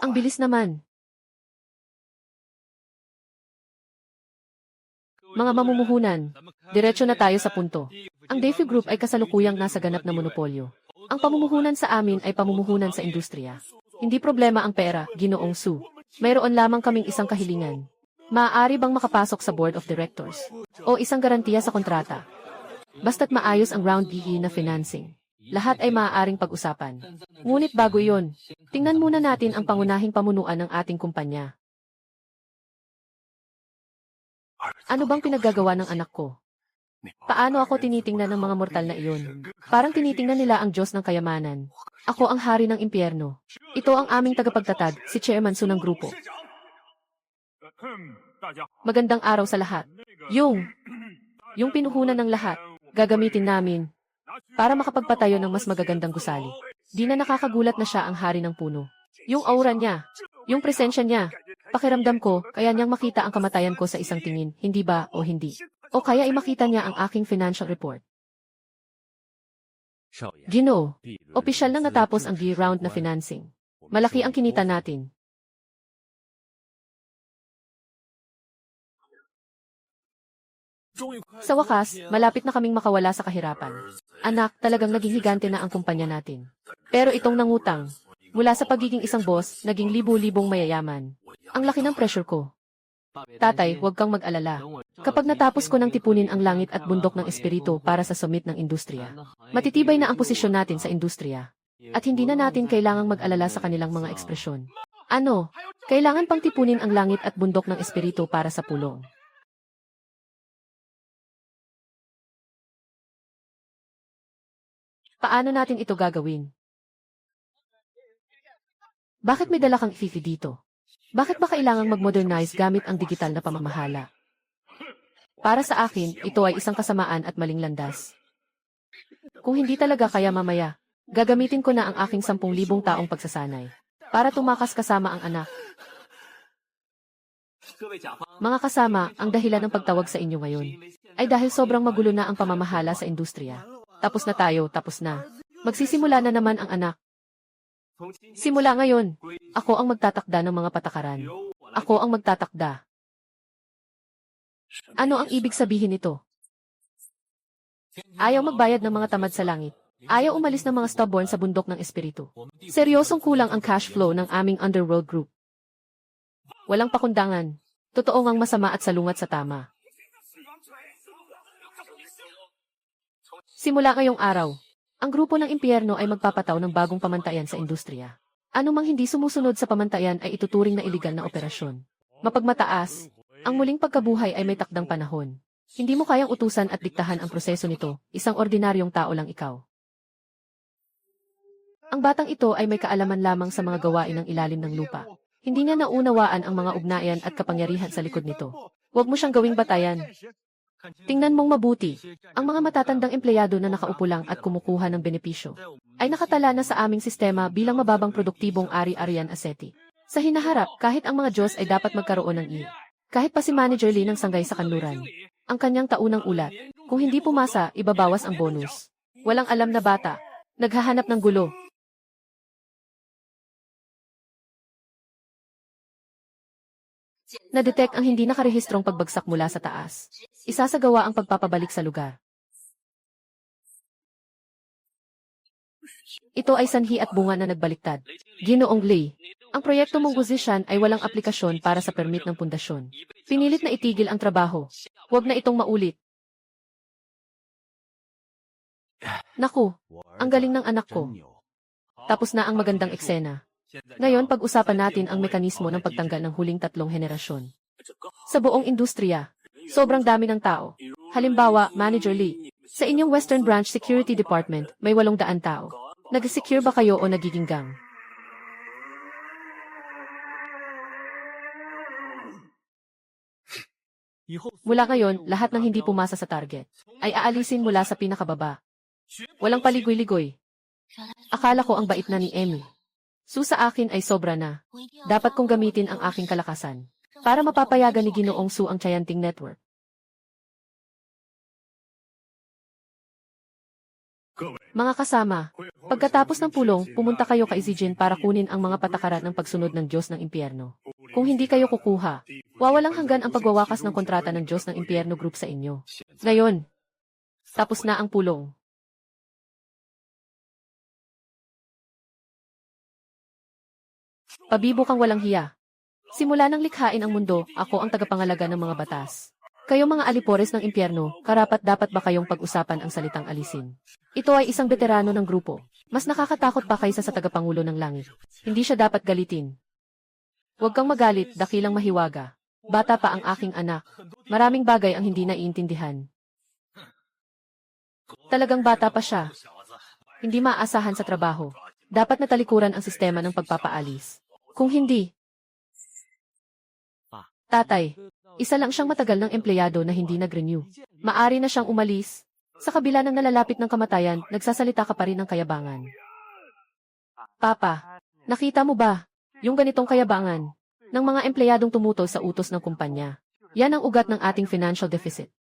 Ang bilis naman. Mga mamumuhunan, diretso na tayo sa punto. Ang Defi Group ay kasalukuyang nasa ganap na monopolyo. Ang pamumuhunan sa amin ay pamumuhunan sa industriya. Hindi problema ang pera, Ginoong Su. Mayroon lamang kaming isang kahilingan. Maaari bang makapasok sa Board of Directors? O isang garantiya sa kontrata? Basta't maayos ang Round DE na financing. Lahat ay maaaring pag-usapan. Ngunit bago iyon, tingnan muna natin ang pangunahing pamunuan ng ating kumpanya. Ano bang pinaggagawa ng anak ko? Paano ako tinitingnan ng mga mortal na iyon? Parang tinitingnan nila ang Diyos ng kayamanan. Ako ang hari ng impyerno. Ito ang aming tagapagtatag, si Chairman Su ng grupo. Magandang araw sa lahat. Yung pinuhunan ng lahat, gagamitin namin para makapagpatayo ng mas magagandang gusali. Di na nakakagulat na siya ang hari ng puno. Yung aura niya, yung presensya niya, pakiramdam ko, kaya niyang makita ang kamatayan ko sa isang tingin, hindi ba o hindi? O kaya ay makita niya ang aking financial report. Ginoo, opisyal nang natapos ang G-round na financing. Malaki ang kinita natin. Sa wakas, malapit na kaming makawala sa kahirapan. Anak, talagang naging higante na ang kumpanya natin. Pero itong nangutang, mula sa pagiging isang boss, naging libu-libong mayayaman. Ang laki ng pressure ko. Tatay, huwag kang mag-alala. Kapag natapos ko ng tipunin ang langit at bundok ng espiritu para sa summit ng industriya, matitibay na ang posisyon natin sa industriya. At hindi na natin kailangang mag-alala sa kanilang mga ekspresyon. Ano? Kailangan pang tipunin ang langit at bundok ng espiritu para sa pulong. Paano natin ito gagawin? Bakit may dala kang Fifi dito? Bakit ba kailangang mag-modernize gamit ang digital na pamamahala? Para sa akin, ito ay isang kasamaan at maling landas. Kung hindi talaga kaya mamaya, gagamitin ko na ang aking 10,000 taong pagsasanay para tumakas kasama ang anak. Mga kasama, ang dahilan ng pagtawag sa inyo ngayon ay dahil sobrang magulo na ang pamamahala sa industriya. Tapos na tayo, tapos na. Magsisimula na naman ang anak. Simula ngayon, ako ang magtatakda ng mga patakaran. Ako ang magtatakda. Ano ang ibig sabihin nito? Ayaw magbayad ng mga tamad sa langit. Ayaw umalis ng mga stubborn sa bundok ng espiritu. Seryosong kulang ang cash flow ng aming underworld group. Walang pakundangan. Totoo ngang masama at salungat sa tama. Simula ngayong araw, ang grupo ng impyerno ay magpapataw ng bagong pamantayan sa industriya. Ano mang hindi sumusunod sa pamantayan ay ituturing na iligal na operasyon. Mapagmataas, ang muling pagkabuhay ay may takdang panahon. Hindi mo kayang utusan at diktahan ang proseso nito, isang ordinaryong tao lang ikaw. Ang batang ito ay may kaalaman lamang sa mga gawain ng ilalim ng lupa. Hindi niya naunawaan ang mga ugnayan at kapangyarihan sa likod nito. Huwag mo siyang gawing batayan. Tingnan mong mabuti, ang mga matatandang empleyado na nakaupo lang at kumukuha ng benepisyo ay nakatala na sa aming sistema bilang mababang produktibong ari-arian aseti. Sa hinaharap, kahit ang mga Diyos ay dapat magkaroon ng kahit pa si Manager Lee ng sanggay sa kanluran, ang kanyang taunang ulat, kung hindi pumasa, ibabawas ang bonus. Walang alam na bata, naghahanap ng gulo. Na-detect ang hindi nakarehistrong pagbagsak mula sa taas. Isasagawa ang pagpapabalik sa lugar. Ito ay sanhi at bunga na nagbaliktad. Ginoong Lee, ang proyekto mong Guzishan ay walang aplikasyon para sa permit ng pundasyon. Pinilit na itigil ang trabaho. Huwag na itong maulit. Naku, ang galing ng anak ko. Tapos na ang magandang eksena. Ngayon pag-usapan natin ang mekanismo ng pagtanggal ng huling 3 henerasyon. Sa buong industriya, sobrang dami ng tao. Halimbawa, Manager Lee, sa inyong Western Branch Security Department, may 800 tao. Nag-secure ba kayo o nagiging gang? Mula ngayon, lahat ng hindi pumasa sa target ay aalisin mula sa pinakababa. Walang paligoy-ligoy. Akala ko ang bait na ni Emmy. Sa akin ay sobra na. Dapat kong gamitin ang aking kalakasan para mapapayagan ni Ginoong Su ang Chianting Network. Mga kasama, pagkatapos ng pulong, pumunta kayo kay Zijin para kunin ang mga patakaran ng pagsunod ng Diyos ng Impyerno. Kung hindi kayo kukuha, wawalang hanggan ang pagwawakas ng kontrata ng Diyos ng Impyerno Group sa inyo. Ngayon, tapos na ang pulong. Pabibukang walang hiya. Simula nang likhain ang mundo, ako ang tagapangalaga ng mga batas. Kayo mga alipores ng impyerno, karapat-dapat ba kayong pag-usapan ang salitang alisin? Ito ay isang veterano ng grupo. Mas nakakatakot pa kaysa sa tagapangulo ng langit. Hindi siya dapat galitin. Huwag kang magalit, dakilang mahiwaga. Bata pa ang aking anak. Maraming bagay ang hindi naiintindihan. Talagang bata pa siya. Hindi maaasahan sa trabaho. Dapat natalikuran ang sistema ng pagpapaalis. Kung hindi, tatay, isa lang siyang matagal ng empleyado na hindi nag-renew. Maari na siyang umalis. Sa kabila ng nalalapit ng kamatayan, nagsasalita ka pa rin ng kayabangan. Papa, nakita mo ba yung ganitong kayabangan ng mga empleyadong tumutol sa utos ng kumpanya? Yan ang ugat ng ating financial deficit.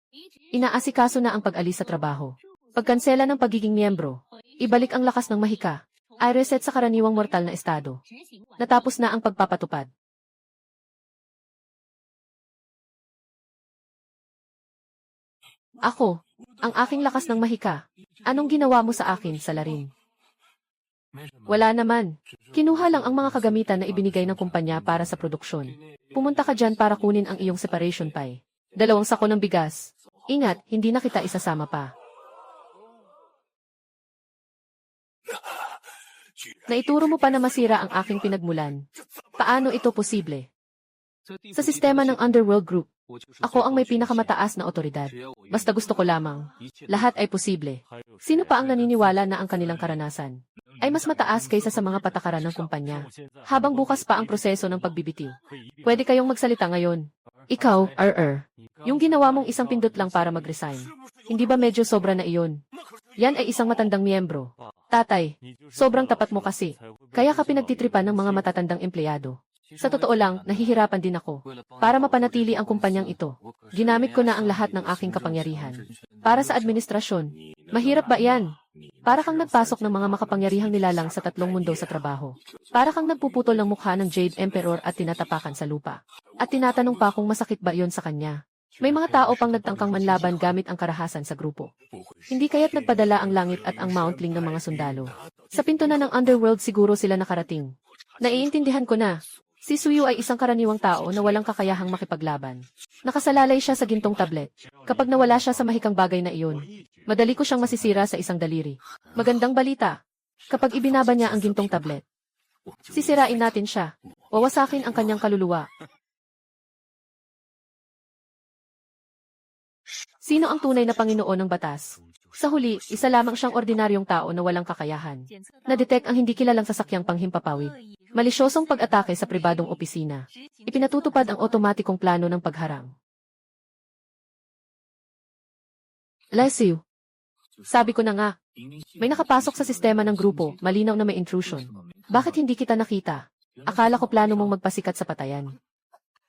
Inaasikaso na ang pag-alis sa trabaho. Pagkansela ng pagiging miyembro, ibalik ang lakas ng mahika, ay reset sa karaniwang mortal na estado. Natapos na ang pagpapatupad. Ako, ang aking lakas ng mahika. Anong ginawa mo sa akin, salarin? Wala naman. Kinuha lang ang mga kagamitan na ibinigay ng kumpanya para sa produksyon. Pumunta ka dyan para kunin ang iyong separation pie. 2 sako ng bigas. Ingat, hindi na kita isasama pa. Naituro mo pa na masira ang aking pinagmulan. Paano ito posible? Sa sistema ng Underworld Group, ako ang may pinakamataas na otoridad. Basta gusto ko lamang. Lahat ay posible. Sino pa ang naniniwala na ang kanilang karanasan ay mas mataas kaysa sa mga patakaran ng kumpanya? Habang bukas pa ang proseso ng pagbibitiw. Pwede kayong magsalita ngayon. Ikaw, yung ginawa mong isang pindot lang para mag-resign. Hindi ba medyo sobra na iyon? Yan ay isang matandang miyembro. Tatay, sobrang tapat mo kasi. Kaya ka pinagtitripan ng mga matatandang empleyado. Sa totoo lang, nahihirapan din ako. Para mapanatili ang kumpanyang ito, ginamit ko na ang lahat ng aking kapangyarihan. Para sa administrasyon, mahirap ba yan? Para kang nagpasok ng mga makapangyarihang nilalang sa 3 mundo sa trabaho. Para kang nagpuputol ng mukha ng Jade Emperor at tinatapakan sa lupa. At tinatanong pa kung masakit ba iyon sa kanya. May mga tao pang nagtangkang manlaban gamit ang karahasan sa grupo. Hindi kaya't nagpadala ang langit at ang mountling ng mga sundalo. Sa pinto na ng Underworld siguro sila nakarating. Naiintindihan ko na. Si Suyu ay isang karaniwang tao na walang kakayahang makipaglaban. Nakasalalay siya sa gintong tablet. Kapag nawala siya sa mahikang bagay na iyon, madali ko siyang masisira sa isang daliri. Magandang balita. Kapag ibinaba niya ang gintong tablet, sisirain natin siya. Wawasakin ang kanyang kaluluwa. Sino ang tunay na Panginoon ng batas? Sa huli, isa lamang siyang ordinaryong tao na walang kakayahan. Na-detect ang hindi kilalang sasakyang panghimpapawid. Malisyosong pag-atake sa pribadong opisina. Ipinatutupad ang otomatikong plano ng pagharang. Lesiu. Sabi ko na nga, may nakapasok sa sistema ng grupo, malinaw na may intrusion. Bakit hindi kita nakita? Akala ko plano mong magpasikat sa patayan.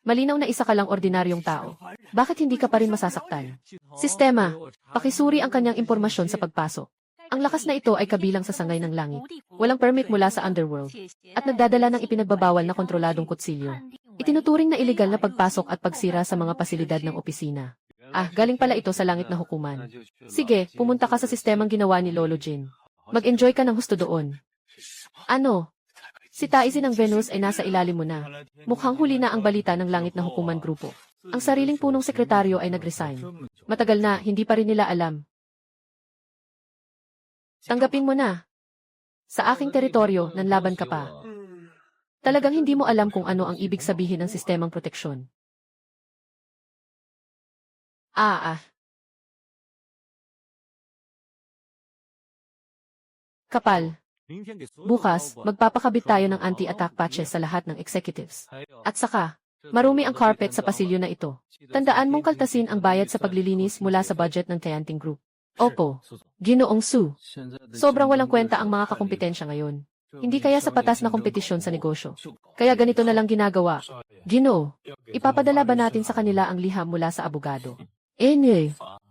Malinaw na isa ka lang ordinaryong tao. Bakit hindi ka pa rin masasaktan? Sistema, pakisuri ang kanyang impormasyon sa pagpasok. Ang lakas na ito ay kabilang sa sangay ng langit. Walang permit mula sa Underworld. At nagdadala ng ipinagbabawal na kontroladong kutsilyo. Itinuturing na ilegal na pagpasok at pagsira sa mga pasilidad ng opisina. Ah, galing pala ito sa langit na hukuman. Sige, pumunta ka sa sistemang ginawa ni Lolo Jin. Mag-enjoy ka ng husto doon. Ano? Si Taizi ng Venus ay nasa ilalim mo na. Mukhang huli na ang balita ng langit na hukuman grupo. Ang sariling punong sekretaryo ay nag-resign. Matagal na, hindi pa rin nila alam. Tanggapin mo na. Sa aking teritoryo, nanlaban ka pa. Talagang hindi mo alam kung ano ang ibig sabihin ng sistemang proteksyon. Kapal. Bukas, magpapakabit tayo ng anti-attack patches sa lahat ng executives. At saka, marumi ang carpet sa pasilyo na ito. Tandaan mong kaltasin ang bayad sa paglilinis mula sa budget ng Tianting Group. Opo, Ginoong Su. Sobrang walang kwenta ang mga kakumpetensya ngayon. Hindi kaya sa patas na kompetisyon sa negosyo. Kaya ganito na lang ginagawa. Ginoo, ipapadala ba natin sa kanila ang liham mula sa abogado?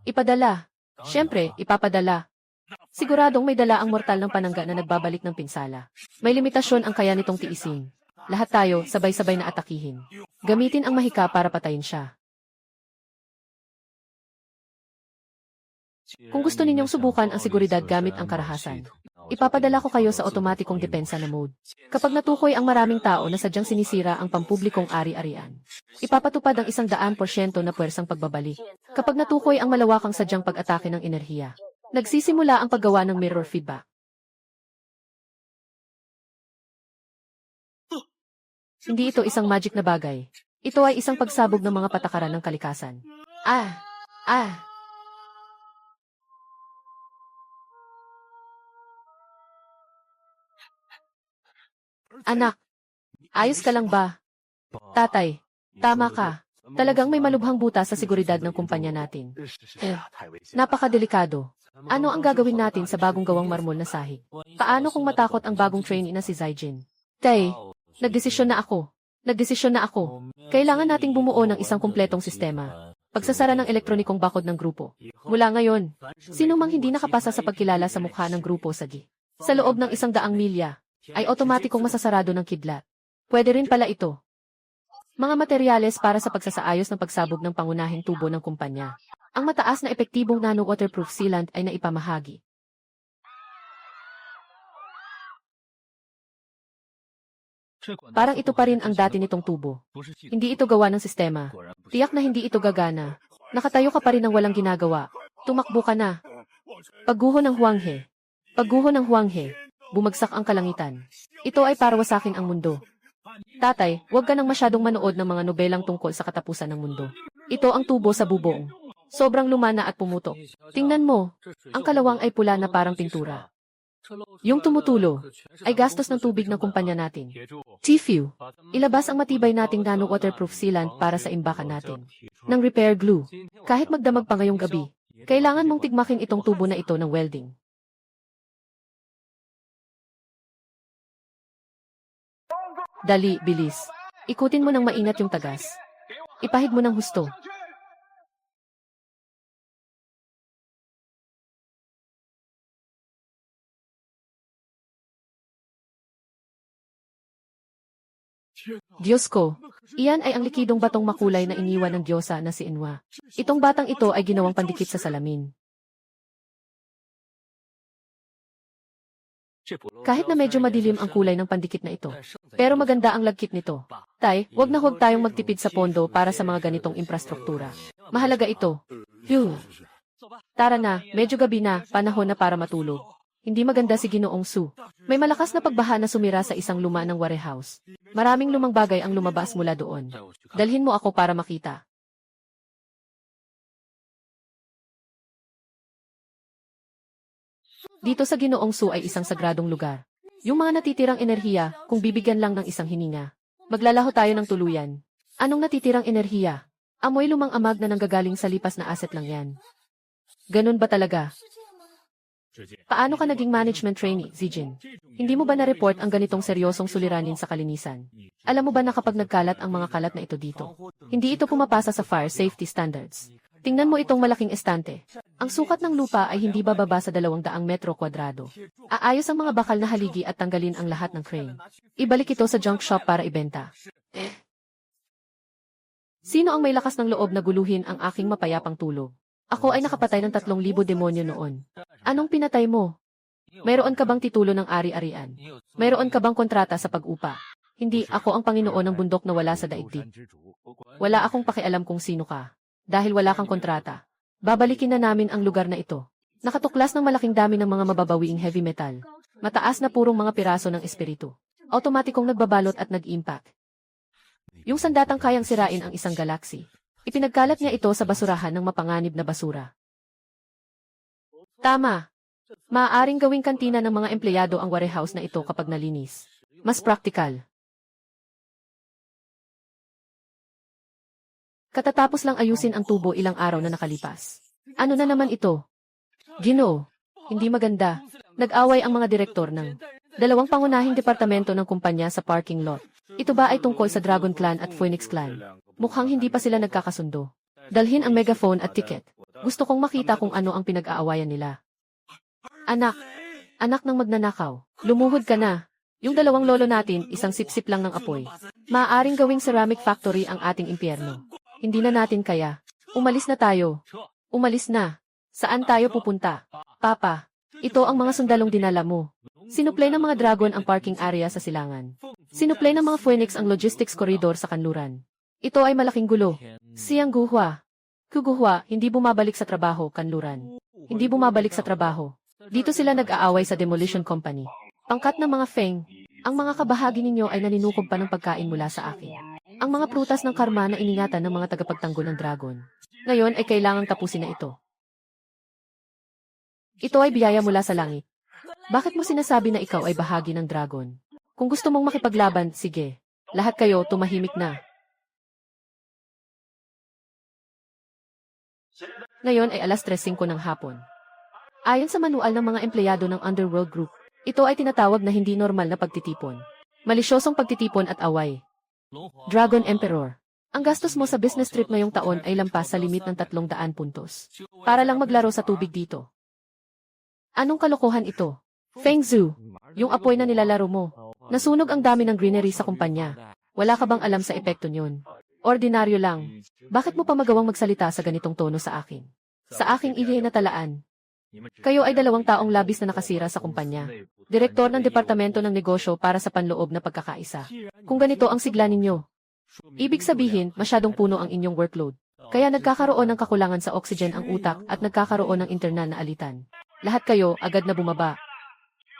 Ipadala. Siyempre, ipapadala. Siguradong may dala ang mortal ng panangga na nagbabalik ng pinsala. May limitasyon ang kaya nitong tiisin. Lahat tayo, sabay-sabay na atakihin. Gamitin ang mahika para patayin siya. Kung gusto ninyong subukan ang seguridad gamit ang karahasan, ipapadala ko kayo sa otomatikong depensa na mode. Kapag natukoy ang maraming tao na sadyang sinisira ang pampublikong ari-arian, ipapatupad ang 100% na puwersang pagbabalik. Kapag natukoy ang malawakang sadyang pag-atake ng enerhiya, nagsisimula ang paggawa ng mirror feedback. Hindi ito isang magic na bagay. Ito ay isang pagsabog ng mga patakaran ng kalikasan. Anak, ayos ka lang ba? Tatay, tama ka. Talagang may malubhang butas sa seguridad ng kumpanya natin. Napakadelikado. Ano ang gagawin natin sa bagong gawang marmol na sahig? Paano kung matakot ang bagong trainee na si Zaijin? Tay, nagdesisyon na ako. Kailangan nating bumuo ng isang kumpletong sistema. Pagsasara ng elektronikong bakod ng grupo. Mula ngayon, sino mang hindi nakapasa sa pagkilala sa mukha ng grupo sa G. Sa loob ng 100 milya, ay otomatikong masasarado ng kidlat. Pwede rin pala ito. Mga materyales para sa pagsasaayos ng pagsabog ng pangunahing tubo ng kumpanya. Ang mataas na epektibong nano-waterproof sealant ay naipamahagi. Parang ito pa rin ang dati nitong tubo. Hindi ito gawa ng sistema. Tiyak na hindi ito gagana. Nakatayo ka pa rin ng walang ginagawa. Tumakbo ka na. Pagguho ng Huanghe. Bumagsak ang kalangitan. Ito ay para wasakin ang mundo. Tatay, huwag ka nang masyadong manood ng mga nobelang tungkol sa katapusan ng mundo. Ito ang tubo sa bubong. Sobrang lumana at pumutok. Tingnan mo, ang kalawang ay pula na parang pintura. Yung tumutulo ay gastos ng tubig ng kumpanya natin. Tfue, ilabas ang matibay nating nano-waterproof sealant para sa imbakan natin. Ng repair glue. Kahit magdamag pa ngayong gabi, kailangan mong tigmakin itong tubo na ito ng welding. Dali, bilis. Ikutin mo ng maingat yung tagas. Ipahid mo ng husto. Diyos ko, iyan ay ang likidong batong makulay na iniwan ng Diyosa na si Enwa. Itong batang ito ay ginawang pandikit sa salamin. Kahit na medyo madilim ang kulay ng pandikit na ito, pero maganda ang lagkit nito. Tay, wag na huwag tayong magtipid sa pondo para sa mga ganitong infrastruktura. Mahalaga ito. Phew. Tara na, medyo gabi na, panahon na para matulog. Hindi maganda si Ginoong Su. May malakas na pagbaha na sumira sa isang luma ng warehouse. Maraming lumang bagay ang lumabas mula doon. Dalhin mo ako para makita. Dito sa Ginoong Su ay isang sagradong lugar. Yung mga natitirang enerhiya, kung bibigyan lang ng isang hininga, maglalaho tayo ng tuluyan. Anong natitirang enerhiya? Amoy lumang amag na nanggagaling sa lipas na asset lang yan. Ganun ba talaga? Paano ka naging management trainee, Zijin? Hindi mo ba na-report ang ganitong seryosong suliranin sa kalinisan? Alam mo ba na kapag nagkalat ang mga kalat na ito dito, hindi ito pumapasa sa fire safety standards? Tingnan mo itong malaking estante. Ang sukat ng lupa ay hindi bababa sa 200 metro kwadrado. Aayos ang mga bakal na haligi at tanggalin ang lahat ng crane. Ibalik ito sa junk shop para ibenta. Sino ang may lakas ng loob na guluhin ang aking mapayapang tulog? Ako ay nakapatay ng 3,000 demonyo noon. Anong pinatay mo? Mayroon ka bang titulo ng ari-arian? Mayroon ka bang kontrata sa pag-upa? Hindi, ako ang Panginoon ng bundok na wala sa daigdig. Wala akong pakialam kung sino ka. Dahil wala kang kontrata. Babalikin na namin ang lugar na ito. Nakatuklas ng malaking dami ng mga mababawiing heavy metal. Mataas na purong mga piraso ng espiritu. Automatikong nagbabalot at nag-impact. Yung sandatang kayang sirain ang isang galaksi. Ipinagkalat niya ito sa basurahan ng mapanganib na basura. Tama. Maaaring gawing kantina ng mga empleyado ang warehouse na ito kapag nalinis. Mas praktikal. Katatapos lang ayusin ang tubo ilang araw na nakalipas. Ano na naman ito? Ginoo. Hindi maganda. Nag-away ang mga direktor ng dalawang pangunahing departamento ng kumpanya sa parking lot. Ito ba ay tungkol sa Dragon Clan at Phoenix Clan? Mukhang hindi pa sila nagkakasundo. Dalhin ang megaphone at ticket. Gusto kong makita kung ano ang pinag-aawayan nila. Anak. Anak ng magnanakaw. Lumuhod ka na. Yung dalawang lolo natin, isang sipsip lang ng apoy. Maaaring gawing ceramic factory ang ating impyerno. Hindi na natin kaya. Umalis na tayo. Umalis na. Saan tayo pupunta? Papa, ito ang mga sundalong dinala mo. Sinuplay ng mga dragon ang parking area sa silangan. Sinuplay ng mga Phoenix ang logistics corridor sa kanluran. Ito ay malaking gulo. Siyang guhwa. Kuguhwa, hindi bumabalik sa trabaho, kanluran. Hindi bumabalik sa trabaho. Dito sila nag-aaway sa demolition company. Pangkat ng mga Feng, ang mga kabahagi ninyo ay naninukob pa ng pagkain mula sa akin. Ang mga prutas ng karma na iningatan ng mga tagapagtanggol ng dragon. Ngayon ay kailangang tapusin na ito. Ito ay biyaya mula sa langit. Bakit mo sinasabi na ikaw ay bahagi ng dragon? Kung gusto mong makipaglaban, sige. Lahat kayo tumahimik na. Ngayon ay alas 3:05 ng hapon. Ayon sa manual ng mga empleyado ng Underworld Group, ito ay tinatawag na hindi normal na pagtitipon. Malisyosong pagtitipon at away. Dragon Emperor. Ang gastos mo sa business trip ngayong taon ay lampas sa limit ng 300 puntos. Para lang maglaro sa tubig dito. Anong kalokohan ito? Feng Zhu, yung apoy na nilalaro mo. Nasunog ang dami ng greenery sa kumpanya. Wala ka bang alam sa epekto niyon? Ordinaryo lang. Bakit mo pa magawang magsalita sa ganitong tono sa akin? Sa aking ihinatalaan. Kayo ay 2 taong labis na nakasira sa kumpanya. Direktor ng Departamento ng Negosyo para sa Panloob na Pagkakaisa. Kung ganito ang sigla ninyo, ibig sabihin, masyadong puno ang inyong workload. Kaya nagkakaroon ng kakulangan sa oxygen ang utak at nagkakaroon ng internal na alitan. Lahat kayo agad na bumaba.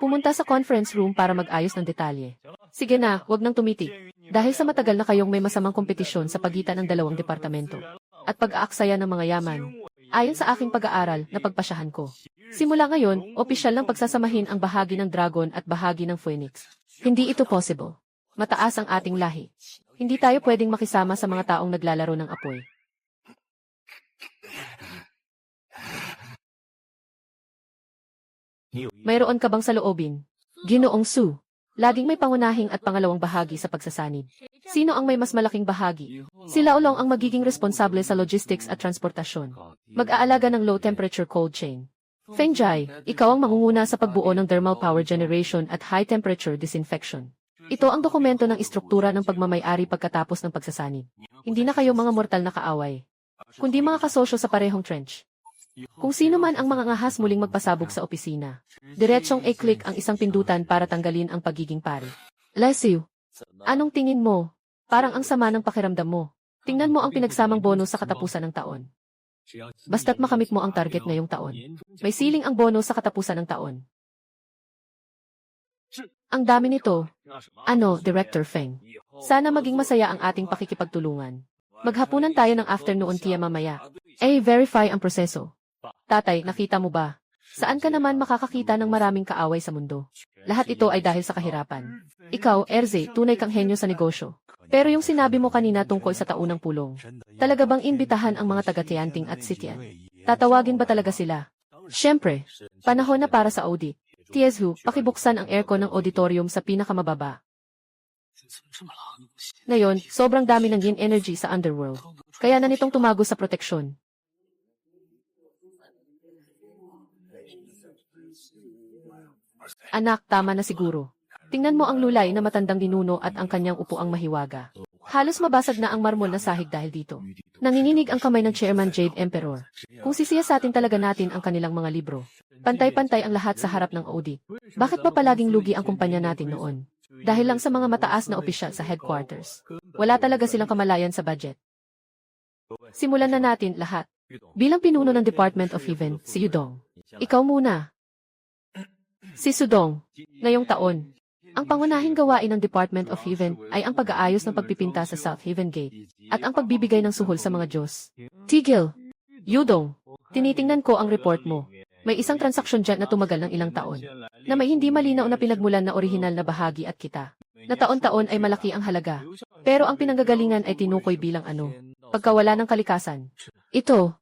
Pumunta sa conference room para mag-ayos ng detalye. Sige na, wag nang tumitig. Dahil sa matagal na kayong may masamang kompetisyon sa pagitan ng 2 departamento at pag-aaksaya ng mga yaman. Ayon sa aking pag-aaral na pagpasyahan ko. Simula ngayon, opisyal ng pagsasamahin ang bahagi ng Dragon at bahagi ng Phoenix. Hindi ito possible. Mataas ang ating lahi. Hindi tayo pwedeng makisama sa mga taong naglalaro ng apoy. Mayroon ka bang saloobin? Ginoong Su. Laging may pangunahing at pangalawang bahagi sa pagsasanib. Sino ang may mas malaking bahagi? Sila ulong ang magiging responsable sa logistics at transportasyon. Mag-aalaga ng low temperature cold chain. Feng Jai, ikaw ang mangunguna sa pagbuo ng thermal power generation at high temperature disinfection. Ito ang dokumento ng istruktura ng pagmamay-ari pagkatapos ng pagsasanib. Hindi na kayo mga mortal na kaaway, kundi mga kasosyo sa parehong trench. Kung sino man ang mga ngahas muling magpasabog sa opisina, diretsong i-click ang isang pindutan para tanggalin ang pagiging pari. Lesiu, anong tingin mo? Parang ang sama ng pakiramdam mo. Tingnan mo ang pinagsamang bonus sa katapusan ng taon. Basta't makamit mo ang target ngayong taon. May siling ang bonus sa katapusan ng taon. Ang dami nito. Ano, Director Feng? Sana maging masaya ang ating pakikipagtulungan. Maghapunan tayo ng afternoon tea mamaya. Verify ang proseso. Tatay, nakita mo ba? Saan ka naman makakakita ng maraming kaaway sa mundo? Lahat ito ay dahil sa kahirapan. Ikaw, Erze, tunay kang henyo sa negosyo. Pero yung sinabi mo kanina tungkol sa taunang pulong, talaga bang imbitahan ang mga taga-Tianting at Sitian? Tatawagin ba talaga sila? Siyempre, panahon na para sa audit. Tiezhu, pakibuksan ang aircon ng auditorium sa pinakamababa. Ngayon, sobrang dami ng yin energy sa underworld. Kaya na nitong tumago sa proteksyon. Anak, tama na siguro. Tingnan mo ang lulay na matandang ninuno at ang kanyang upuang mahiwaga. Halos mabasag na ang marmol na sahig dahil dito. Nanginginig ang kamay ng Chairman Jade Emperor. Kung sisiyasatin talaga natin ang kanilang mga libro, pantay-pantay ang lahat sa harap ng audit. Bakit pa palaging lugi ang kumpanya natin noon? Dahil lang sa mga mataas na opisyal sa headquarters. Wala talaga silang kamalayan sa budget. Simulan na natin lahat. Bilang pinuno ng Department of Heaven, si Yudong. Ikaw muna. Si Sudong. Ngayong taon, ang pangunahing gawain ng Department of Heaven ay ang pag-aayos ng pagpipinta sa South Heaven Gate at ang pagbibigay ng suhol sa mga Diyos. Tigil. Yudong. Tinitingnan ko ang report mo. May isang transaksyon dyan na tumagal ng ilang taon, na may hindi malinaw na pinagmulan na orihinal na bahagi at kita, na taon-taon ay malaki ang halaga. Pero ang pinanggagalingan ay tinukoy bilang ano? Pagkawala ng kalikasan. Ito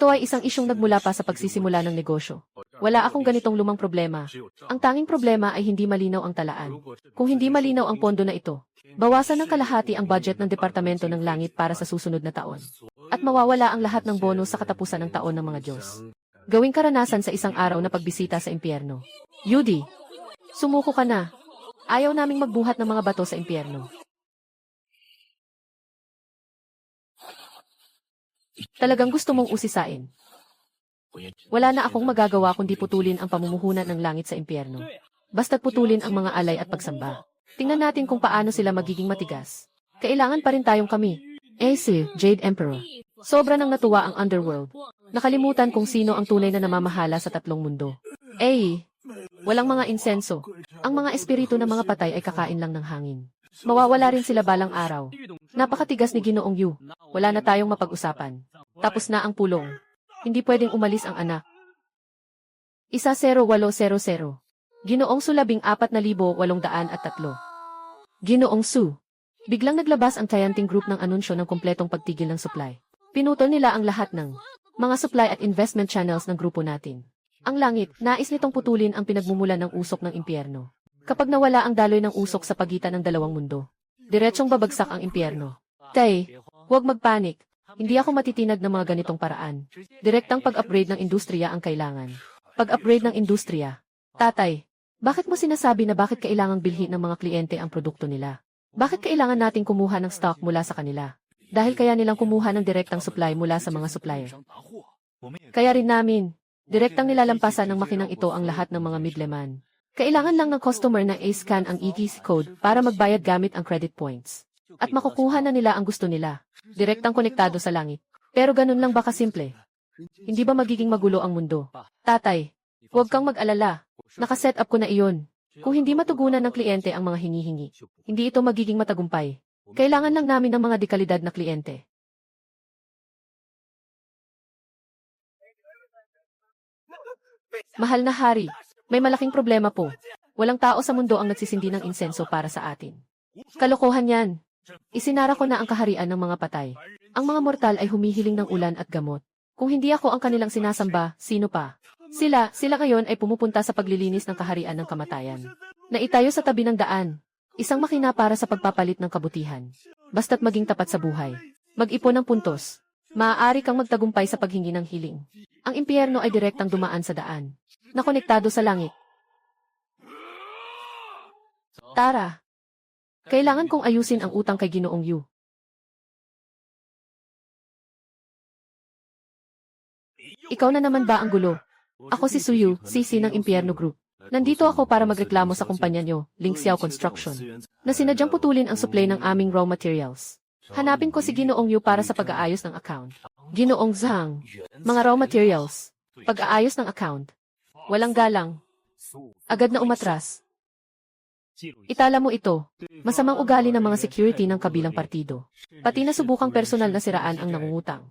ay isang isyong nagmula pa sa pagsisimula ng negosyo. Wala akong ganitong lumang problema. Ang tanging problema ay hindi malinaw ang talaan. Kung hindi malinaw ang pondo na ito, bawasan ng kalahati ang budget ng Departamento ng Langit para sa susunod na taon. At mawawala ang lahat ng bonus sa katapusan ng taon ng mga Diyos. Gawing karanasan sa isang araw na pagbisita sa impyerno. Yudi, sumuko ka na. Ayaw naming magbuhat ng mga bato sa impyerno. Talagang gusto mong usisain. Wala na akong magagawa kundi putulin ang pamumuhunan ng langit sa impyerno. Basta't putulin ang mga alay at pagsamba. Tingnan natin kung paano sila magiging matigas. Kailangan pa rin tayong kami. Si Jade Emperor. Sobra nang natuwa ang underworld. Nakalimutan kung sino ang tunay na namamahala sa tatlong mundo. Walang mga insenso. Ang mga espiritu ng mga patay ay kakain lang ng hangin. Mawawala rin sila balang araw. Napakatigas ni Ginoong Yu. Wala na tayong mapag-usapan. Tapos na ang pulong. Hindi pwedeng umalis ang anak. 1800. Ginoong Su 14,803. Ginoong Su. Biglang naglabas ang Tianting Group ng anunsyo ng kumpletong pagtigil ng supply. Pinutol nila ang lahat ng mga supply at investment channels ng grupo natin. Ang langit, nais nitong putulin ang pinagmumulan ng usok ng impyerno. Kapag nawala ang daloy ng usok sa pagitan ng dalawang mundo, diretsong babagsak ang impyerno. Huwag magpanik. Hindi ako matitinag ng mga ganitong paraan. Direktang pag-upgrade ng industriya ang kailangan. Pag-upgrade ng industriya. Tatay, bakit mo sinasabi na bakit kailangang bilhin ng mga kliyente ang produkto nila? Bakit kailangan nating kumuha ng stock mula sa kanila? Dahil kaya nilang kumuha ng direktang supply mula sa mga supplier. Kaya rin namin, direktang nilalampasan ng makinang ito ang lahat ng mga middleman. Kailangan lang ng customer na i-scan ang ETC code para magbayad gamit ang credit points. At makukuha na nila ang gusto nila. Direktang konektado sa langit. Pero ganun lang ba kasimple? Hindi ba magiging magulo ang mundo? Tatay, huwag kang mag-alala. Nakaset up ko na iyon. Kung hindi matugunan ng kliyente ang mga hingi-hingi, hindi ito magiging matagumpay. Kailangan lang namin ng mga dekalidad na kliyente. Mahal na hari, may malaking problema po. Walang tao sa mundo ang nagsisindi ng insenso para sa atin. Kalokohan yan. Isinara ko na ang kaharian ng mga patay. Ang mga mortal ay humihiling ng ulan at gamot. Kung hindi ako ang kanilang sinasamba, sino pa? Sila ngayon ay pumupunta sa paglilinis ng kaharian ng kamatayan. Naitayo sa tabi ng daan. Isang makina para sa pagpapalit ng kabutihan. Basta't maging tapat sa buhay. Mag-ipon ng puntos. Maaari kang magtagumpay sa paghingi ng hiling. Ang impyerno ay direktang dumaan sa daan. Nakonektado sa langit. Tara. Kailangan kong ayusin ang utang kay Ginoong Yu. Ikaw na naman ba ang gulo? Ako si Suyu, CC ng Impyerno Group. Nandito ako para magreklamo sa kumpanya nyo, Ling Xiao Construction, na sinadyang putulin ang supply ng aming raw materials. Hanapin ko si Ginoong Yu para sa pag-aayos ng account. Ginoong Zhang. Mga raw materials. Pag-aayos ng account. Walang galang. Agad na umatras. Itala mo ito. Masamang ugali ng mga security ng kabilang partido. Pati na subukang personal na siraan ang nangungutang.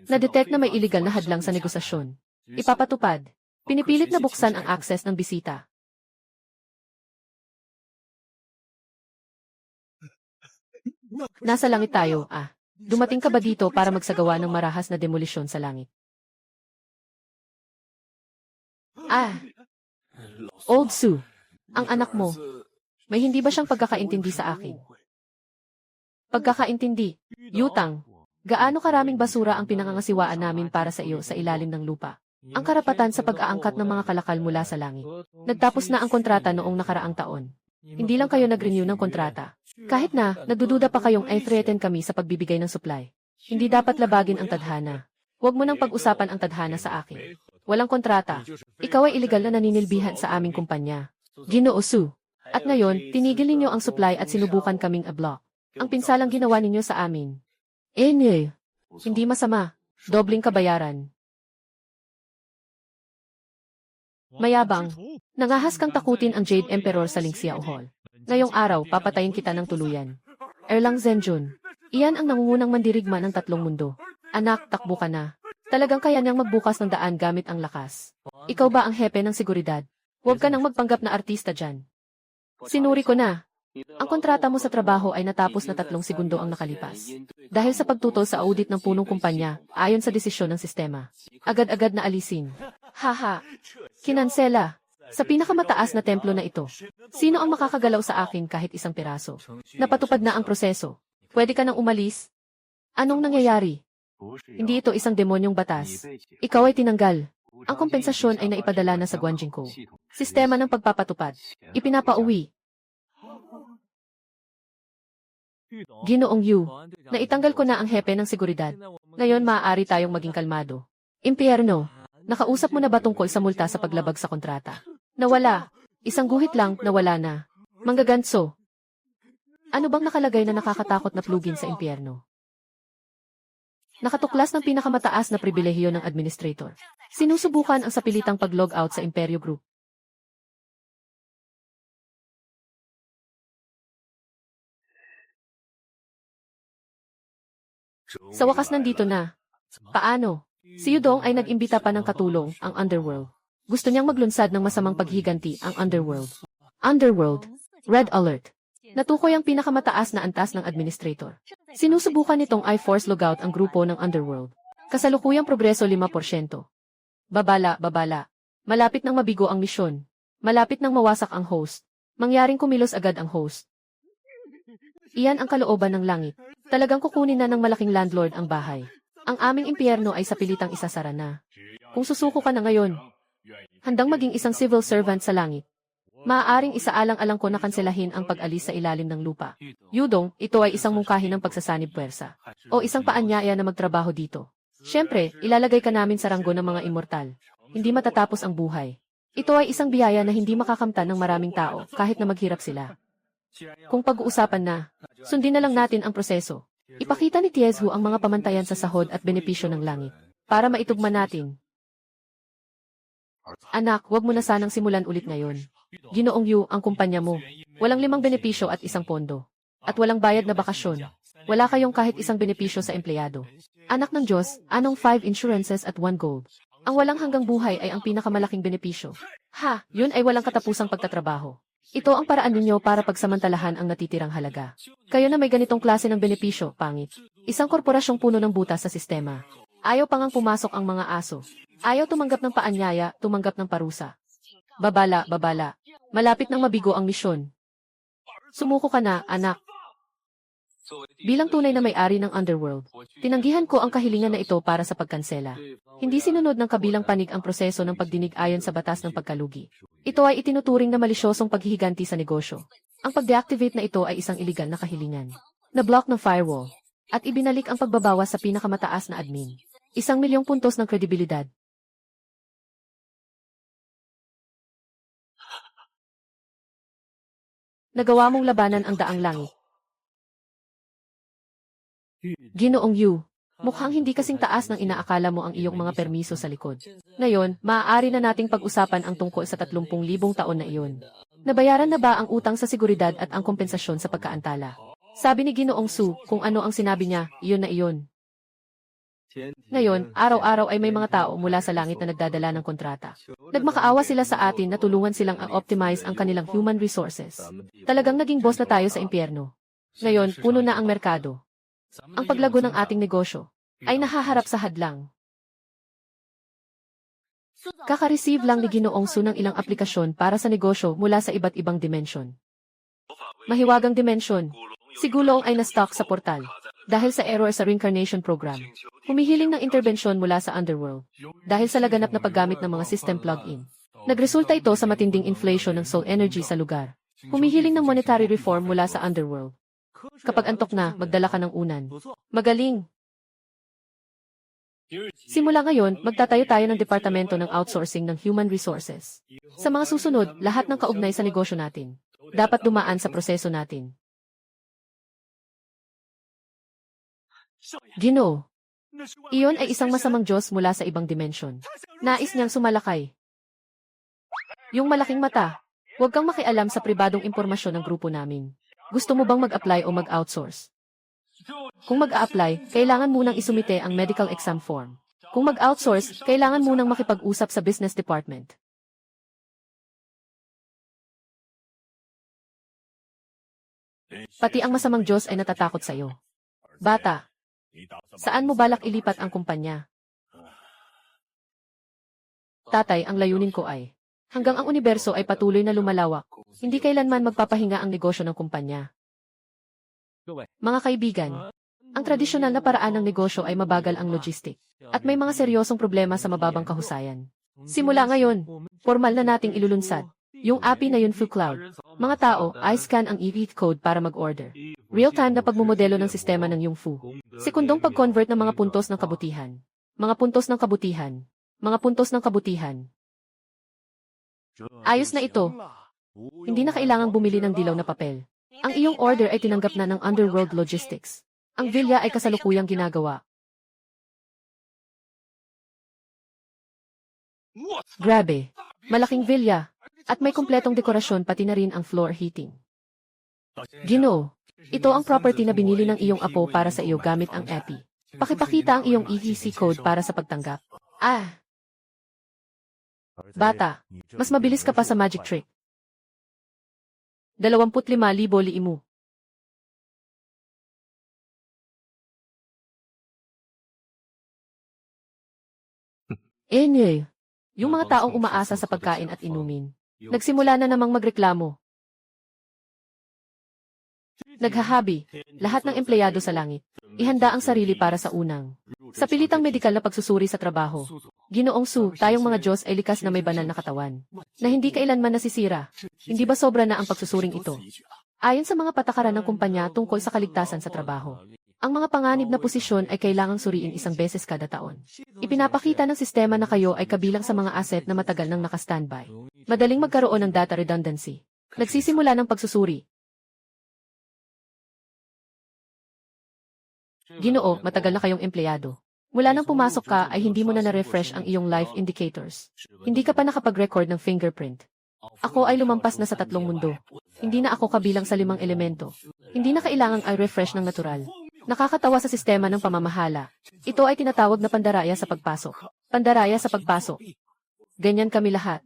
Na-detect na may illegal na hadlang sa negosasyon. Ipapatupad. Pinipilit na buksan ang access ng bisita. Nasa langit tayo, Dumating ka ba dito para magsagawa ng marahas na demolisyon sa langit? Old Su, ang anak mo, may hindi ba siyang pagkakaintindi sa akin? Pagkakaintindi, Yutang, gaano karaming basura ang pinangangasiwaan namin para sa iyo sa ilalim ng lupa? Ang karapatan sa pag-aangkat ng mga kalakal mula sa langit. Nagtapos na ang kontrata noong nakaraang taon. Hindi lang kayo nag-renew ng kontrata. Kahit na, nagdududa pa kayong ay threaten kami sa pagbibigay ng supply. Hindi dapat labagin ang tadhana. Huwag mo nang pag-usapan ang tadhana sa akin. Walang kontrata. Ikaw ay iligal na naninilbihan sa aming kumpanya. Ginoo Su. At ngayon, tinigil ninyo ang supply at sinubukan kaming a-block. Ang pinsalang ginawa ninyo sa amin. Hindi masama. Dobling kabayaran. Mayabang. Nangahas kang takutin ang Jade Emperor sa Lingxiao Hall. Ngayong araw, papatayin kita ng tuluyan. Erlang Zhenjun. Iyan ang nangungunang mandirigma ng tatlong mundo. Anak, takbo ka na. Talagang kaya niyang magbukas ng daan gamit ang lakas. Ikaw ba ang hepe ng seguridad? Huwag ka nang magpanggap na artista dyan. Sinuri ko na. Ang kontrata mo sa trabaho ay natapos na 3 segundo ang nakalipas. Dahil sa pagtutol sa audit ng punong kumpanya, ayon sa desisyon ng sistema. Agad-agad na alisin. Haha. Kinansela. Sa pinakamataas na templo na ito, sino ang makakagalaw sa akin kahit isang piraso? Napatupad na ang proseso. Pwede ka nang umalis? Anong nangyayari? Hindi ito isang demonyong batas. Ikaw ay tinanggal. Ang kompensasyon ay naipadala na sa Guanjingkou. Sistema ng pagpapatupad. Ipinapauwi. Ginoong Yu, naitanggal ko na ang hepe ng seguridad. Ngayon maaari tayong maging kalmado. Impyerno, nakausap mo na ba tungkol sa multa sa paglabag sa kontrata? Nawala. Isang guhit lang, nawala na. Manggaganso. Ano bang nakalagay na nakakatakot na plugin sa impyerno? Nakatuklas ng pinakamataas na pribilehiyo ng administrator. Sinusubukan ang sapilitang pag-log out sa Imperyo Group. Sa wakas nandito na. Paano? Si Yudong ay nag-imbita pa ng katulong, ang Underworld. Gusto niyang maglunsad ng masamang paghiganti, ang Underworld. Underworld. Red Alert. Natukoy ang pinakamataas na antas ng administrator. Sinusubukan nitong I-force logout ang grupo ng Underworld. Kasalukuyang progreso 5%. Babala. Malapit nang mabigo ang misyon. Malapit nang mawasak ang host. Mangyaring kumilos agad ang host. Iyan ang kalooban ng langit. Talagang kukunin na ng malaking landlord ang bahay. Ang aming impyerno ay sapilitang isasara na. Kung susuko ka na ngayon, handang maging isang civil servant sa langit. Maaaring isaalang-alang ko na kanselahin ang pag-alis sa ilalim ng lupa. Yudong, ito ay isang mungkahi ng pagsasanib puwersa. O isang paanyaya na magtrabaho dito. Siyempre, ilalagay ka namin sa ranggo ng mga immortal. Hindi matatapos ang buhay. Ito ay isang biyaya na hindi makakamtan ng maraming tao kahit na maghirap sila. Kung pag-uusapan na, sundin na lang natin ang proseso. Ipakita ni Tiezhu ang mga pamantayan sa sahod at benepisyo ng langit. Para maitugma natin. Anak, huwag mo na sanang simulan ulit ngayon. Ginoong Yu, ang kumpanya mo. Walang 5 benepisyo at isang pondo. At walang bayad na bakasyon. Wala kayong kahit isang benepisyo sa empleyado. Anak ng Diyos, anong 5 insurances at 1 gold? Ang walang hanggang buhay ay ang pinakamalaking benepisyo. Ha, yun ay walang katapusang pagtatrabaho. Ito ang paraan ninyo para pagsamantalahan ang natitirang halaga. Kayo na may ganitong klase ng benepisyo, pangit. Isang korporasyong puno ng butas sa sistema. Ayaw pa ngang pumasok ang mga aso. Ayaw tumanggap ng paanyaya, tumanggap ng parusa. Babala. Malapit nang mabigo ang misyon. Sumuko ka na, anak. Bilang tunay na may-ari ng Underworld, tinanggihan ko ang kahilingan na ito para sa pagkansela. Hindi sinunod ng kabilang panig ang proseso ng pagdinig ayon sa batas ng pagkalugi. Ito ay itinuturing na malisyosong paghihiganti sa negosyo. Ang pag-deactivate na ito ay isang iligal na kahilingan. Na-block ng firewall. At ibinalik ang pagbabawas sa pinakamataas na admin. 1,000,000 puntos ng kredibilidad. Nagawa mong labanan ang daang langit. Ginoong Yu, mukhang hindi kasing taas ng inaakala mo ang iyong mga permiso sa likod. Ngayon, maaari na nating pag-usapan ang tungkol sa 30,000 taon na iyon. Nabayaran na ba ang utang sa seguridad at ang kompensasyon sa pagkaantala? Sabi ni Ginoong Su, kung ano ang sinabi niya, iyon na iyon. Ngayon, araw-araw ay may mga tao mula sa langit na nagdadala ng kontrata. Nagmakaawa sila sa atin na tulungan silang optimize ang kanilang human resources. Talagang naging boss na tayo sa impyerno. Ngayon, puno na ang merkado. Ang paglago ng ating negosyo ay nahaharap sa hadlang. Kaka-receive lang ni Ginoong Su ng ilang aplikasyon para sa negosyo mula sa iba't ibang dimensyon. Mahiwagang dimensyon. Si Gulong ay na-stock sa portal. Dahil sa error sa reincarnation program. Humihiling ng interbensyon mula sa Underworld. Dahil sa laganap na paggamit ng mga system plug-in. Nagresulta ito sa matinding inflation ng soul energy sa lugar. Humihiling ng monetary reform mula sa underworld. Kapag antok na, magdala ka ng unan. Magaling! Simula ngayon, magtatayo tayo ng departamento ng outsourcing ng human resources. Sa mga susunod, lahat ng kaugnay sa negosyo natin dapat dumaan sa proseso natin. Ginoo, iyon ay isang masamang Diyos mula sa ibang dimensyon. Nais niyang sumalakay. Yung malaking mata, huwag kang makialam sa pribadong impormasyon ng grupo namin. Gusto mo bang mag-apply o mag-outsource? Kung mag-a-apply, kailangan munang isumite ang medical exam form. Kung mag-outsource, kailangan munang makipag-usap sa business department. Pati ang masamang Diyos ay natatakot sa iyo. Bata, saan mo balak ilipat ang kumpanya? Tatay, ang layunin ko ay, hanggang ang universo ay patuloy na lumalawak, hindi kailanman magpapahinga ang negosyo ng kumpanya. Mga kaibigan, ang tradisyonal na paraan ng negosyo ay mabagal ang logistic, at may mga seryosong problema sa mababang kahusayan. Simula ngayon, formal na nating ilulunsad yung API na Yunfu Cloud. Mga tao, i-scan ang e-read code para mag-order. Real-time na pagmumodelo ng sistema ng Yunfu. Sekundong pag-convert ng mga puntos ng kabutihan. Mga puntos ng kabutihan. Mga puntos ng kabutihan. Ayos na ito. Hindi na kailangang bumili ng dilaw na papel. Ang iyong order ay tinanggap na ng Underworld Logistics. Ang villa ay kasalukuyang ginagawa. Grabe. Malaking villa. At may kumpletong dekorasyon pati na rin ang floor heating. Ginoo, ito ang property na binili ng iyong apo para sa iyo gamit ang API. Pakipakita ang iyong ETC code para sa pagtanggap. Bata, mas mabilis ka pa sa magic trick. 25,000 liimu. Yung mga taong umaasa sa pagkain at inumin. Nagsimula na namang magreklamo. Naghahabi, lahat ng empleyado sa langit. Ihanda ang sarili para sa unang. Sa pilitang medikal na pagsusuri sa trabaho. Ginoong Su, tayong mga Diyos ay likas na may banal na katawan. Na hindi kailanman nasisira. Hindi ba sobra na ang pagsusuring ito? Ayon sa mga patakaran ng kumpanya tungkol sa kaligtasan sa trabaho. Ang mga panganib na posisyon ay kailangang suriin isang beses kada taon. Ipinapakita ng sistema na kayo ay kabilang sa mga asset na matagal nang naka-standby. Madaling magkaroon ng data redundancy. Nagsisimula ng pagsusuri. Ginoo, matagal na kayong empleyado. Mula nang pumasok ka ay hindi mo na na-refresh ang iyong life indicators. Hindi ka pa nakapag-record ng fingerprint. Ako ay lumampas na sa 3 mundo. Hindi na ako kabilang sa 5 elemento. Hindi na kailangang i-refresh ng natural. Nakakatawa sa sistema ng pamamahala. Ito ay tinatawag na pandaraya sa pagpasok. Pandaraya sa pagpasok. Ganyan kami lahat.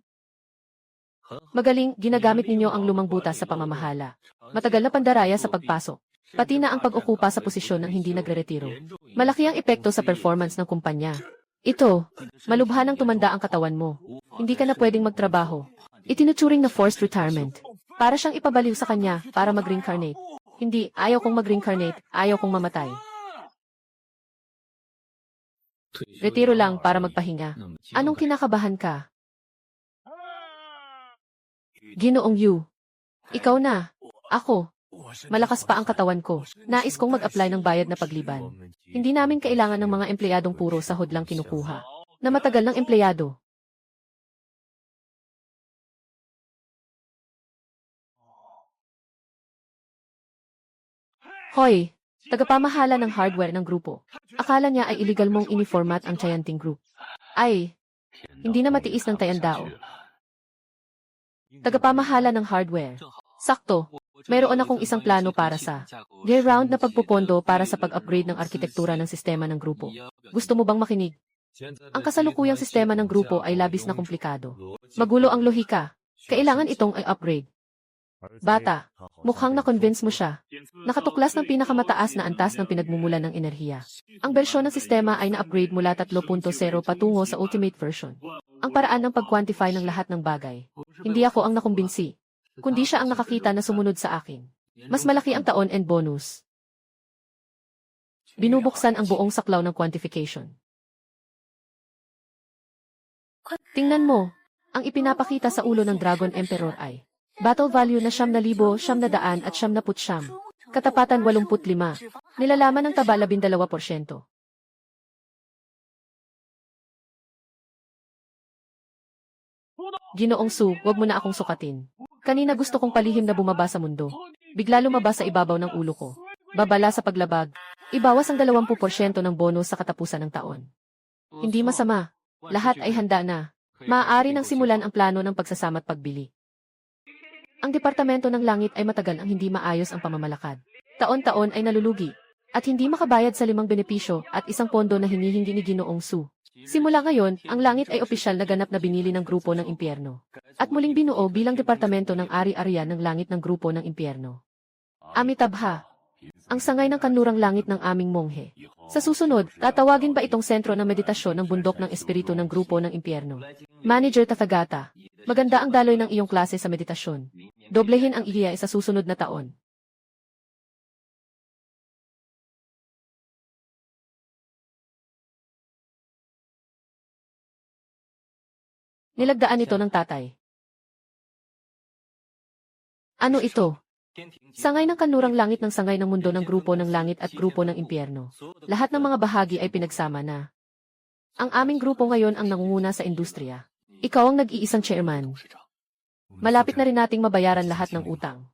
Magaling, ginagamit ninyo ang lumang butas sa pamamahala. Matagal na pandaraya sa pagpasok. Pati na ang pag-okupa sa posisyon ng hindi nagre-retiro. Malaki ang epekto sa performance ng kumpanya. Ito, malubha ng tumanda ang katawan mo. Hindi ka na pwedeng magtrabaho. Itinuturing na forced retirement. Para siyang ipabaliw sa kanya para mag-reincarnate. Hindi, ayaw kong mag-reincarnate, ayaw kong mamatay. Retiro lang para magpahinga. Anong kinakabahan ka? Ginoong Yu. Ikaw na. Ako. Malakas pa ang katawan ko. Nais kong mag-apply ng bayad na pagliban. Hindi namin kailangan ng mga empleyadong puro sahod lang kinukuha. Na matagal ng empleyado. Hoy, tagapamahala ng hardware ng grupo. Akala niya ay illegal mong iniformat ang Chayanting Group. Ay, hindi na matiis ng Tayandao. Tagapamahala ng hardware. Sakto, mayroon akong isang plano para sa year-round na pagpupondo para sa pag-upgrade ng arkitektura ng sistema ng grupo. Gusto mo bang makinig? Ang kasalukuyang sistema ng grupo ay labis na komplikado. Magulo ang lohika. Kailangan itong i-upgrade. Bata, mukhang na-convince mo siya. Nakatuklas ng pinakamataas na antas ng pinagmumulan ng enerhiya. Ang bersyon ng sistema ay na-upgrade mula 3.0 patungo sa ultimate version. Ang paraan ng pag-quantify ng lahat ng bagay. Hindi ako ang nakumbinsi, kundi siya ang nakakita na sumunod sa akin. Mas malaki ang taon and bonus. Binubuksan ang buong saklaw ng quantification. Tingnan mo, ang ipinapakita sa ulo ng Dragon Emperor ay Battle value na 9,000, 900 at 99. Katapatan 85. Nilalaman ng taba 12%. Ginoong Su, wag mo na akong sukatin. Kanina gusto kong palihim na bumaba sa mundo. Bigla lumabas sa ibabaw ng ulo ko. Babala sa paglabag. Ibawas ang 20% ng bonus sa katapusan ng taon. Hindi masama. Lahat ay handa na. Maaari nang simulan ang plano ng pagsasama't pagbili. Ang Departamento ng Langit ay matagal ang hindi maayos ang pamamalakad. Taon-taon ay nalulugi. At hindi makabayad sa 5 benepisyo at isang pondo na hinihingi ni Ginoong Su. Simula ngayon, ang langit ay opisyal na ganap na binili ng grupo ng impyerno. At muling binuo bilang departamento ng ari-arian ng langit ng grupo ng impyerno. Amitabha, ang sangay ng kanlurang langit ng aming monghe. Sa susunod, tatawagin ba itong sentro ng meditasyon ng bundok ng espiritu ng grupo ng impyerno? Manager Tathagata, maganda ang daloy ng iyong klase sa meditasyon. Doblehin ang iya sa susunod na taon. Nilagdaan ito ng tatay. Ano ito? Sangay ng kanlurang langit ng sangay ng mundo ng grupo ng langit at grupo ng impyerno. Lahat ng mga bahagi ay pinagsama na. Ang aming grupo ngayon ang nangunguna sa industriya. Ikaw ang nag-iisang chairman. Malapit na rin nating mabayaran lahat ng utang.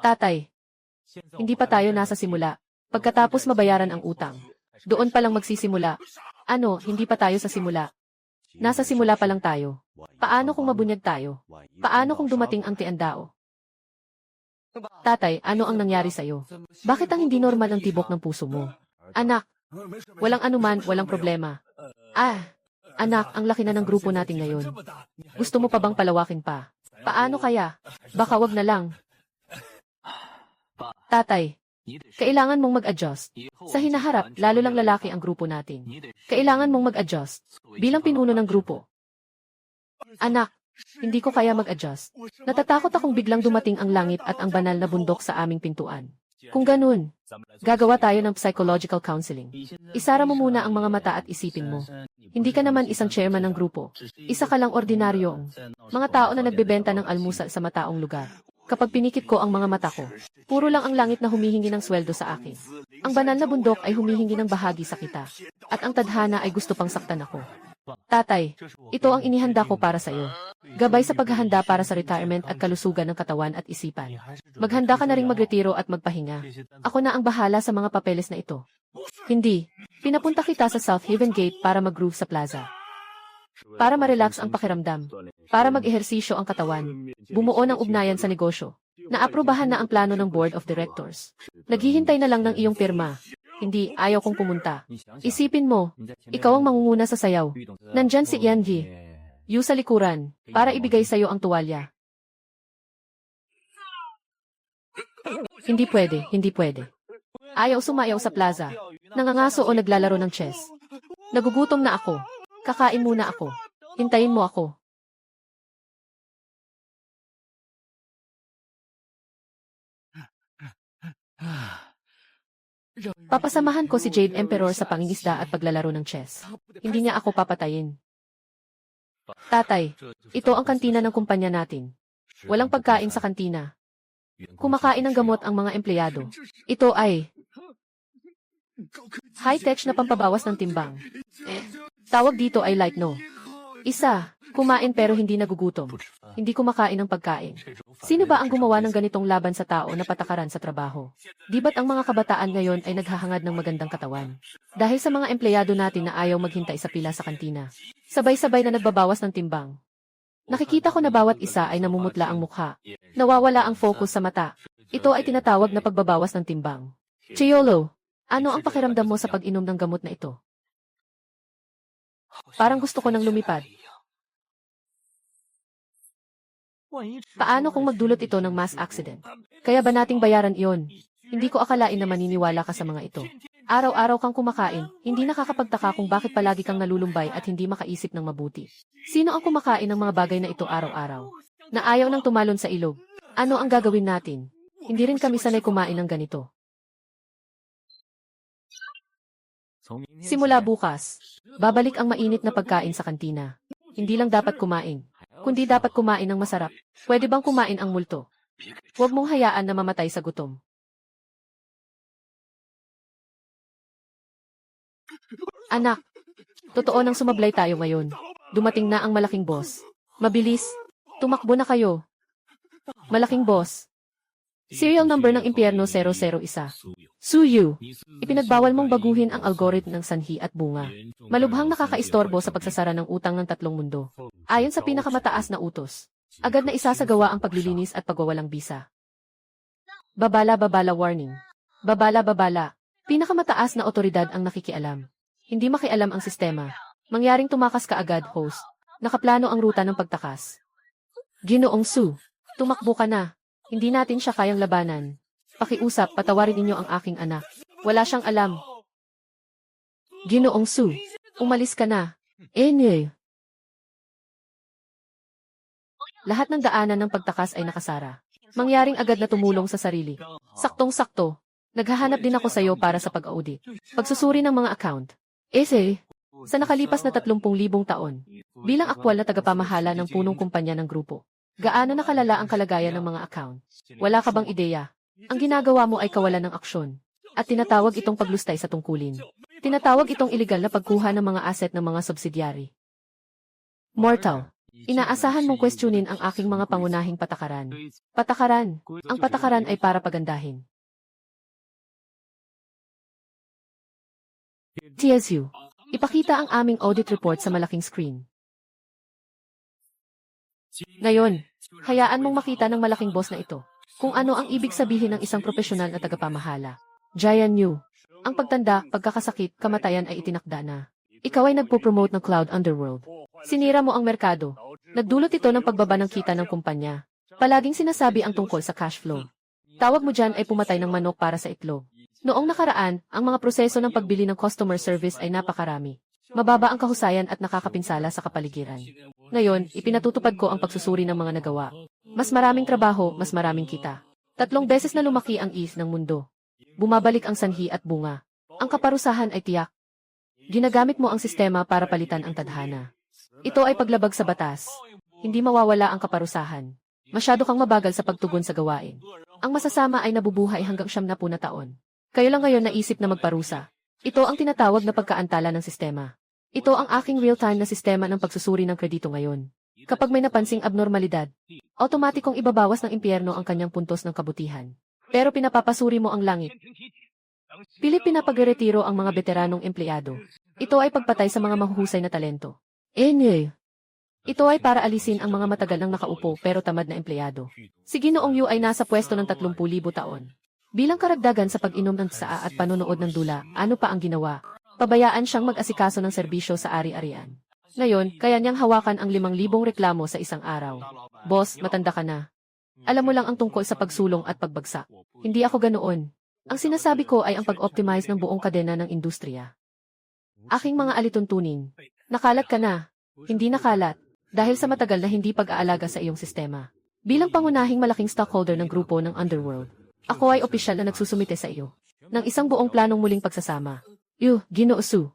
Tatay, hindi pa tayo nasa simula. Pagkatapos mabayaran ang utang, doon pa lang magsisimula. Ano, hindi pa tayo sa simula. Nasa simula pa lang tayo. Paano kung mabunyag tayo? Paano kung dumating ang tiandao? Tatay, ano ang nangyari sa'yo? Bakit ang hindi normal ang tibok ng puso mo? Anak, walang anuman, walang problema. Anak, ang laki na ng grupo natin ngayon. Gusto mo pa bang palawakin pa? Paano kaya? Baka wag na lang. Tatay, kailangan mong mag-adjust. Sa hinaharap, lalo lang lalaki ang grupo natin. Kailangan mong mag-adjust. Bilang pinuno ng grupo. Anak, hindi ko kaya mag-adjust. Natatakot akong biglang dumating ang langit at ang banal na bundok sa aming pintuan. Kung ganun, gagawa tayo ng psychological counseling. Isara mo muna ang mga mata at isipin mo. Hindi ka naman isang chairman ng grupo. Isa ka lang ordinaryong mga tao na nagbebenta ng almusal sa mataong lugar. Kapag pinikit ko ang mga mata ko, puro lang ang langit na humihingi ng sweldo sa akin. Ang banal na bundok ay humihingi ng bahagi sa kita. At ang tadhana ay gusto pang saktan ako. Tatay, ito ang inihanda ko para sa iyo. Gabay sa paghahanda para sa retirement at kalusugan ng katawan at isipan. Maghanda ka na ring magretiro at magpahinga. Ako na ang bahala sa mga papeles na ito. Hindi, pinapunta kita sa South Haven Gate para mag-groove sa plaza. Para ma-relax ang pakiramdam. Para mag-ehersisyo ang katawan. Bumuo ng ugnayan sa negosyo. Naaprubahan na ang plano ng Board of Directors. Naghihintay na lang ng iyong pirma. Hindi, ayaw kong pumunta. Isipin mo, ikaw ang mangunguna sa sayaw. Nandyan si Yanji. Yu sa likuran, para ibigay sa'yo ang tuwalya. Hindi pwede, hindi pwede. Ayaw sumayaw sa plaza. Nangangaso o naglalaro ng chess. Nagugutom na ako. Kakain muna ako. Hintayin mo ako. Papasamahan ko si Jade Emperor sa pangingisda at paglalaro ng chess. Hindi niya ako papatayin. Tatay, ito ang kantina ng kumpanya natin. Walang pagkain sa kantina. Kumakain ng gamot ang mga empleyado. Ito ay high-tech na pampabawas ng timbang. Tawag dito ay light no. Isa, kumain pero hindi nagugutom. Hindi kumakain ng pagkain. Sino ba ang gumawa ng ganitong laban sa tao na patakaran sa trabaho? Di ba't ang mga kabataan ngayon ay naghahangad ng magandang katawan? Dahil sa mga empleyado natin na ayaw maghintay sa pila sa kantina. Sabay-sabay na nagbabawas ng timbang. Nakikita ko na bawat isa ay namumutla ang mukha. Nawawala ang focus sa mata. Ito ay tinatawag na pagbabawas ng timbang. Chiolo, ano ang pakiramdam mo sa pag-inom ng gamot na ito? Parang gusto ko nang lumipad. Paano kung magdulot ito ng mass accident? Kaya ba nating bayaran iyon? Hindi ko akalain na maniniwala ka sa mga ito. Araw-araw kang kumakain, hindi nakakapagtaka kung bakit palagi kang nalulumbay at hindi makaisip ng mabuti. Sino ang kumakain ng mga bagay na ito araw-araw? Na ayaw nang tumalon sa ilog. Ano ang gagawin natin? Hindi rin kami sanay kumain ng ganito. Simula bukas, babalik ang mainit na pagkain sa kantina. Hindi lang dapat kumain, kundi dapat kumain ng masarap. Pwede bang kumain ang multo? Huwag mong hayaan na mamatay sa gutom. Anak, totoo nang sumablay tayo ngayon. Dumating na ang malaking boss. Mabilis, tumakbo na kayo. Malaking boss. Serial number ng impyerno 001. Suyu, ipinagbawal mong baguhin ang algorithm ng sanhi at bunga. Malubhang nakakaistorbo sa pagsasara ng utang ng tatlong mundo. Ayon sa pinakamataas na utos, agad na isasagawa ang paglilinis at pagwawalang bisa. Babala warning. Babala. Pinakamataas na otoridad ang nakikialam. Hindi makialam ang sistema. Mangyaring tumakas ka agad, host. Nakaplano ang ruta ng pagtakas. Ginoong Su, tumakbo ka na. Hindi natin siya kayang labanan. Pakiusap, patawarin ninyo ang aking anak. Wala siyang alam. Ginoong Su, umalis ka na. Enye. Lahat ng daanan ng pagtakas ay nakasara. Mangyaring agad na tumulong sa sarili. Saktong-sakto. Naghahanap din ako sa iyo para sa pag-audit. Pagsusuri ng mga account. Sa nakalipas na 30,000 taon, bilang aktwal na tagapamahala ng punong kumpanya ng grupo, gaano nakalala ang kalagayan ng mga account? Wala ka bang ideya? Ang ginagawa mo ay kawalan ng aksyon. At tinatawag itong paglustay sa tungkulin. Tinatawag itong iligal na pagkuha ng mga asset ng mga subsidiary. Mortal, inaasahan mong questionin ang aking mga pangunahing patakaran. Patakaran. Ang patakaran ay para pagandahin. TSU, ipakita ang aming audit report sa malaking screen. Ngayon, hayaan mong makita ng malaking boss na ito kung ano ang ibig sabihin ng isang profesional na tagapamahala. Jian Yu, ang pagtanda, pagkakasakit, kamatayan ay itinakda na. Ikaw ay nagpo-promote ng Cloud Underworld. Sinira mo ang merkado. Nagdulot ito ng pagbaba ng kita ng kumpanya. Palaging sinasabi ang tungkol sa cash flow. Tawag mo dyan ay pumatay ng manok para sa itlog. Noong nakaraan, ang mga proseso ng pagbili ng customer service ay napakarami. Mababa ang kahusayan at nakakapinsala sa kapaligiran. Ngayon, ipinatutupad ko ang pagsusuri ng mga nagawa. Mas maraming trabaho, mas maraming kita. 3 beses na lumaki ang ETH ng mundo. Bumabalik ang sanhi at bunga. Ang kaparusahan ay tiyak. Ginagamit mo ang sistema para palitan ang tadhana. Ito ay paglabag sa batas. Hindi mawawala ang kaparusahan. Masyado kang mabagal sa pagtugon sa gawain. Ang masasama ay nabubuhay hanggang 70 na taon. Kayo lang ngayon naisip na magparusa. Ito ang tinatawag na pagkaantala ng sistema. Ito ang aking real-time na sistema ng pagsusuri ng kredito ngayon. Kapag may napansing abnormalidad, automatikong ibabawas ng impyerno ang kanyang puntos ng kabutihan. Pero pinapapasuri mo ang langit. Pilit pinapagretiro ang mga veteranong empleyado. Ito ay pagpatay sa mga mahuhusay na talento. Ito ay para alisin ang mga matagal nang nakaupo pero tamad na empleyado. Si Ginoong Yu ay nasa pwesto ng 30,000 taon. Bilang karagdagan sa pag-inom ng tsaa at panonood ng dula, ano pa ang ginawa? Pabayaan siyang mag-asikaso ng serbisyo sa ari-arian. Ngayon, kaya niyang hawakan ang 5,000 reklamo sa isang araw. Boss, matanda ka na. Alam mo lang ang tungkol sa pagsulong at pagbagsak. Hindi ako ganoon. Ang sinasabi ko ay ang pag-optimize ng buong kadena ng industriya. Aking mga alituntunin. Nakalat ka na. Hindi nakalat. Dahil sa matagal na hindi pag-aalaga sa iyong sistema. Bilang pangunahing malaking stockholder ng grupo ng Underworld, ako ay opisyal na nagsusumite sa iyo ng isang buong planong muling pagsasama. Ginoo Su.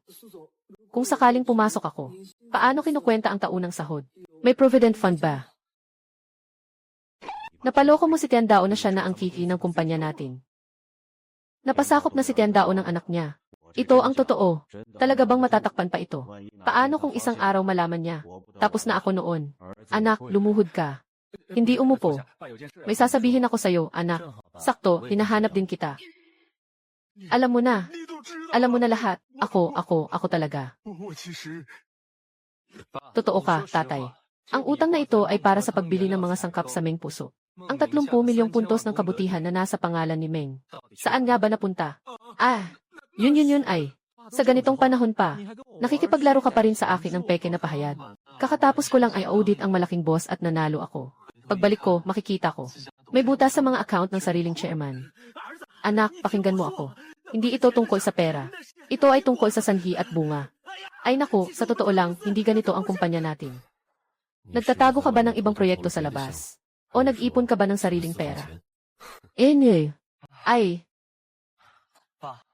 Kung sakaling pumasok ako, paano kinukwenta ang taunang sahod? May provident fund ba? Napaloko mo si Tiandao na siya na ang kiki ng kumpanya natin. Napasakop na si Tiandao ng anak niya. Ito ang totoo. Talaga bang matatakpan pa ito? Paano kung isang araw malaman niya? Tapos na ako noon. Anak, lumuhod ka. Hindi umupo. May sasabihin ako sa'yo, anak. Sakto, hinahanap din kita. Alam mo na. Alam mo na lahat. Ako talaga. Totoo ka, tatay. Ang utang na ito ay para sa pagbili ng mga sangkap sa Meng Puso. Ang 30 milyong puntos ng kabutihan na nasa pangalan ni Meng. Saan nga ba napunta? Yun ay. Sa ganitong panahon pa, nakikipaglaro ka pa rin sa akin ng peke na pahayag. Kakatapos ko lang ay audit ang malaking boss at nanalo ako. Pagbalik ko, makikita ko. May butas sa mga account ng sariling chairman. Anak, pakinggan mo ako. Hindi ito tungkol sa pera. Ito ay tungkol sa sanhi at bunga. Ay naku, sa totoo lang, hindi ganito ang kumpanya natin. Nagtatago ka ba ng ibang proyekto sa labas? O nag-ipon ka ba ng sariling pera? Ay.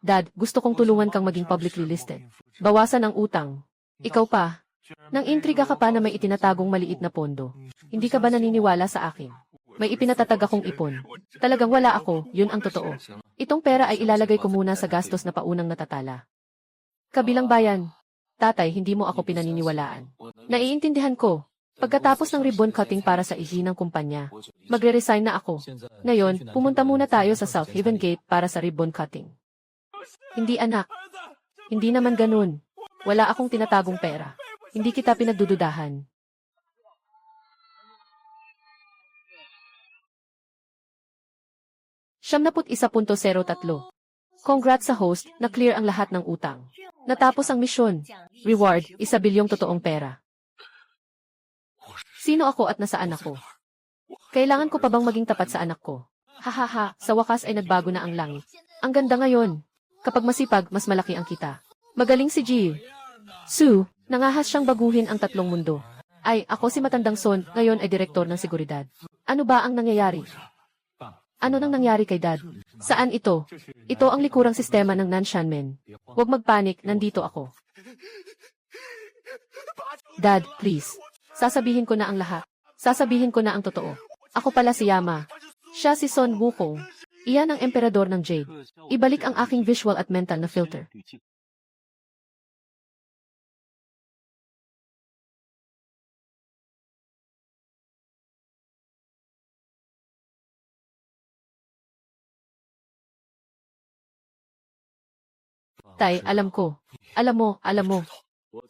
Dad, gusto kong tulungan kang maging publicly listed. Bawasan ang utang. Ikaw pa. Nang intriga ka pa na may itinatagong maliit na pondo. Hindi ka ba naniniwala sa akin? May ipinatatag akong ipon. Talagang wala ako, yun ang totoo. Itong pera ay ilalagay ko muna sa gastos na paunang natatala. Kabilang bayan. Tatay, hindi mo ako pinaniniwalaan. Naiintindihan ko. Pagkatapos ng ribbon cutting para sa ihi ng kumpanya, magre-resign na ako. Ngayon, pumunta muna tayo sa South Haven Gate para sa ribbon cutting. Hindi anak. Hindi naman ganun. Wala akong tinatagong pera. Hindi kita pinagdududahan. ₱71.03. Congrats sa host, na-clear ang lahat ng utang. Natapos ang misyon. Reward, ₱1 bilyong totoong pera. Sino ako at nasaan ako? Kailangan ko pa bang maging tapat sa anak ko? Hahaha, sa wakas ay nagbago na ang langit. Ang ganda ngayon. Kapag masipag, mas malaki ang kita. Magaling si Ji. Sue, nangahas siyang baguhin ang tatlong mundo. Ay, ako si Matandang Son, ngayon ay direktor ng seguridad. Ano ba ang nangyayari? Ano nang nangyari kay Dad? Saan ito? Ito ang likurang sistema ng Nanshanmen. Huwag magpanik, nandito ako. Dad, please. Sasabihin ko na ang lahat. Sasabihin ko na ang totoo. Ako pala si Yama. Siya si Son Wukong. Iyan ang emperador ng Jade. Ibalik ang aking visual at mental na filter. Tay, alam ko. Alam mo.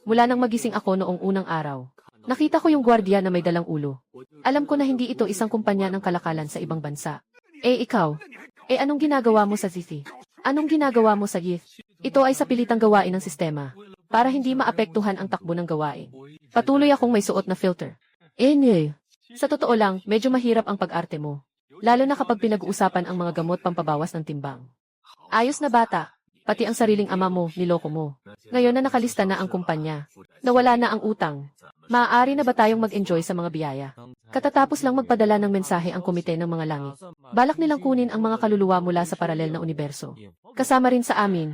Mula nang magising ako noong unang araw. Nakita ko yung gwardiya na may dalang ulo. Alam ko na hindi ito isang kumpanya ng kalakalan sa ibang bansa. Ikaw? Anong ginagawa mo sa Zithi? Anong ginagawa mo sa Yith? Ito ay sa pilitang gawain ng sistema. Para hindi maapektuhan ang takbo ng gawain. Patuloy akong may suot na filter. Sa totoo lang, medyo mahirap ang pag-arte mo. Lalo na kapag pinag-uusapan ang mga gamot pampabawas ng timbang. Ayos na bata. Pati ang sariling ama mo, niloko mo. Ngayon na nakalista na ang kumpanya. Nawala na ang utang. Maaari na ba tayong mag-enjoy sa mga biyaya? Katatapos lang magpadala ng mensahe ang komite ng mga langit. Balak nilang kunin ang mga kaluluwa mula sa paralel na universo. Kasama rin sa amin.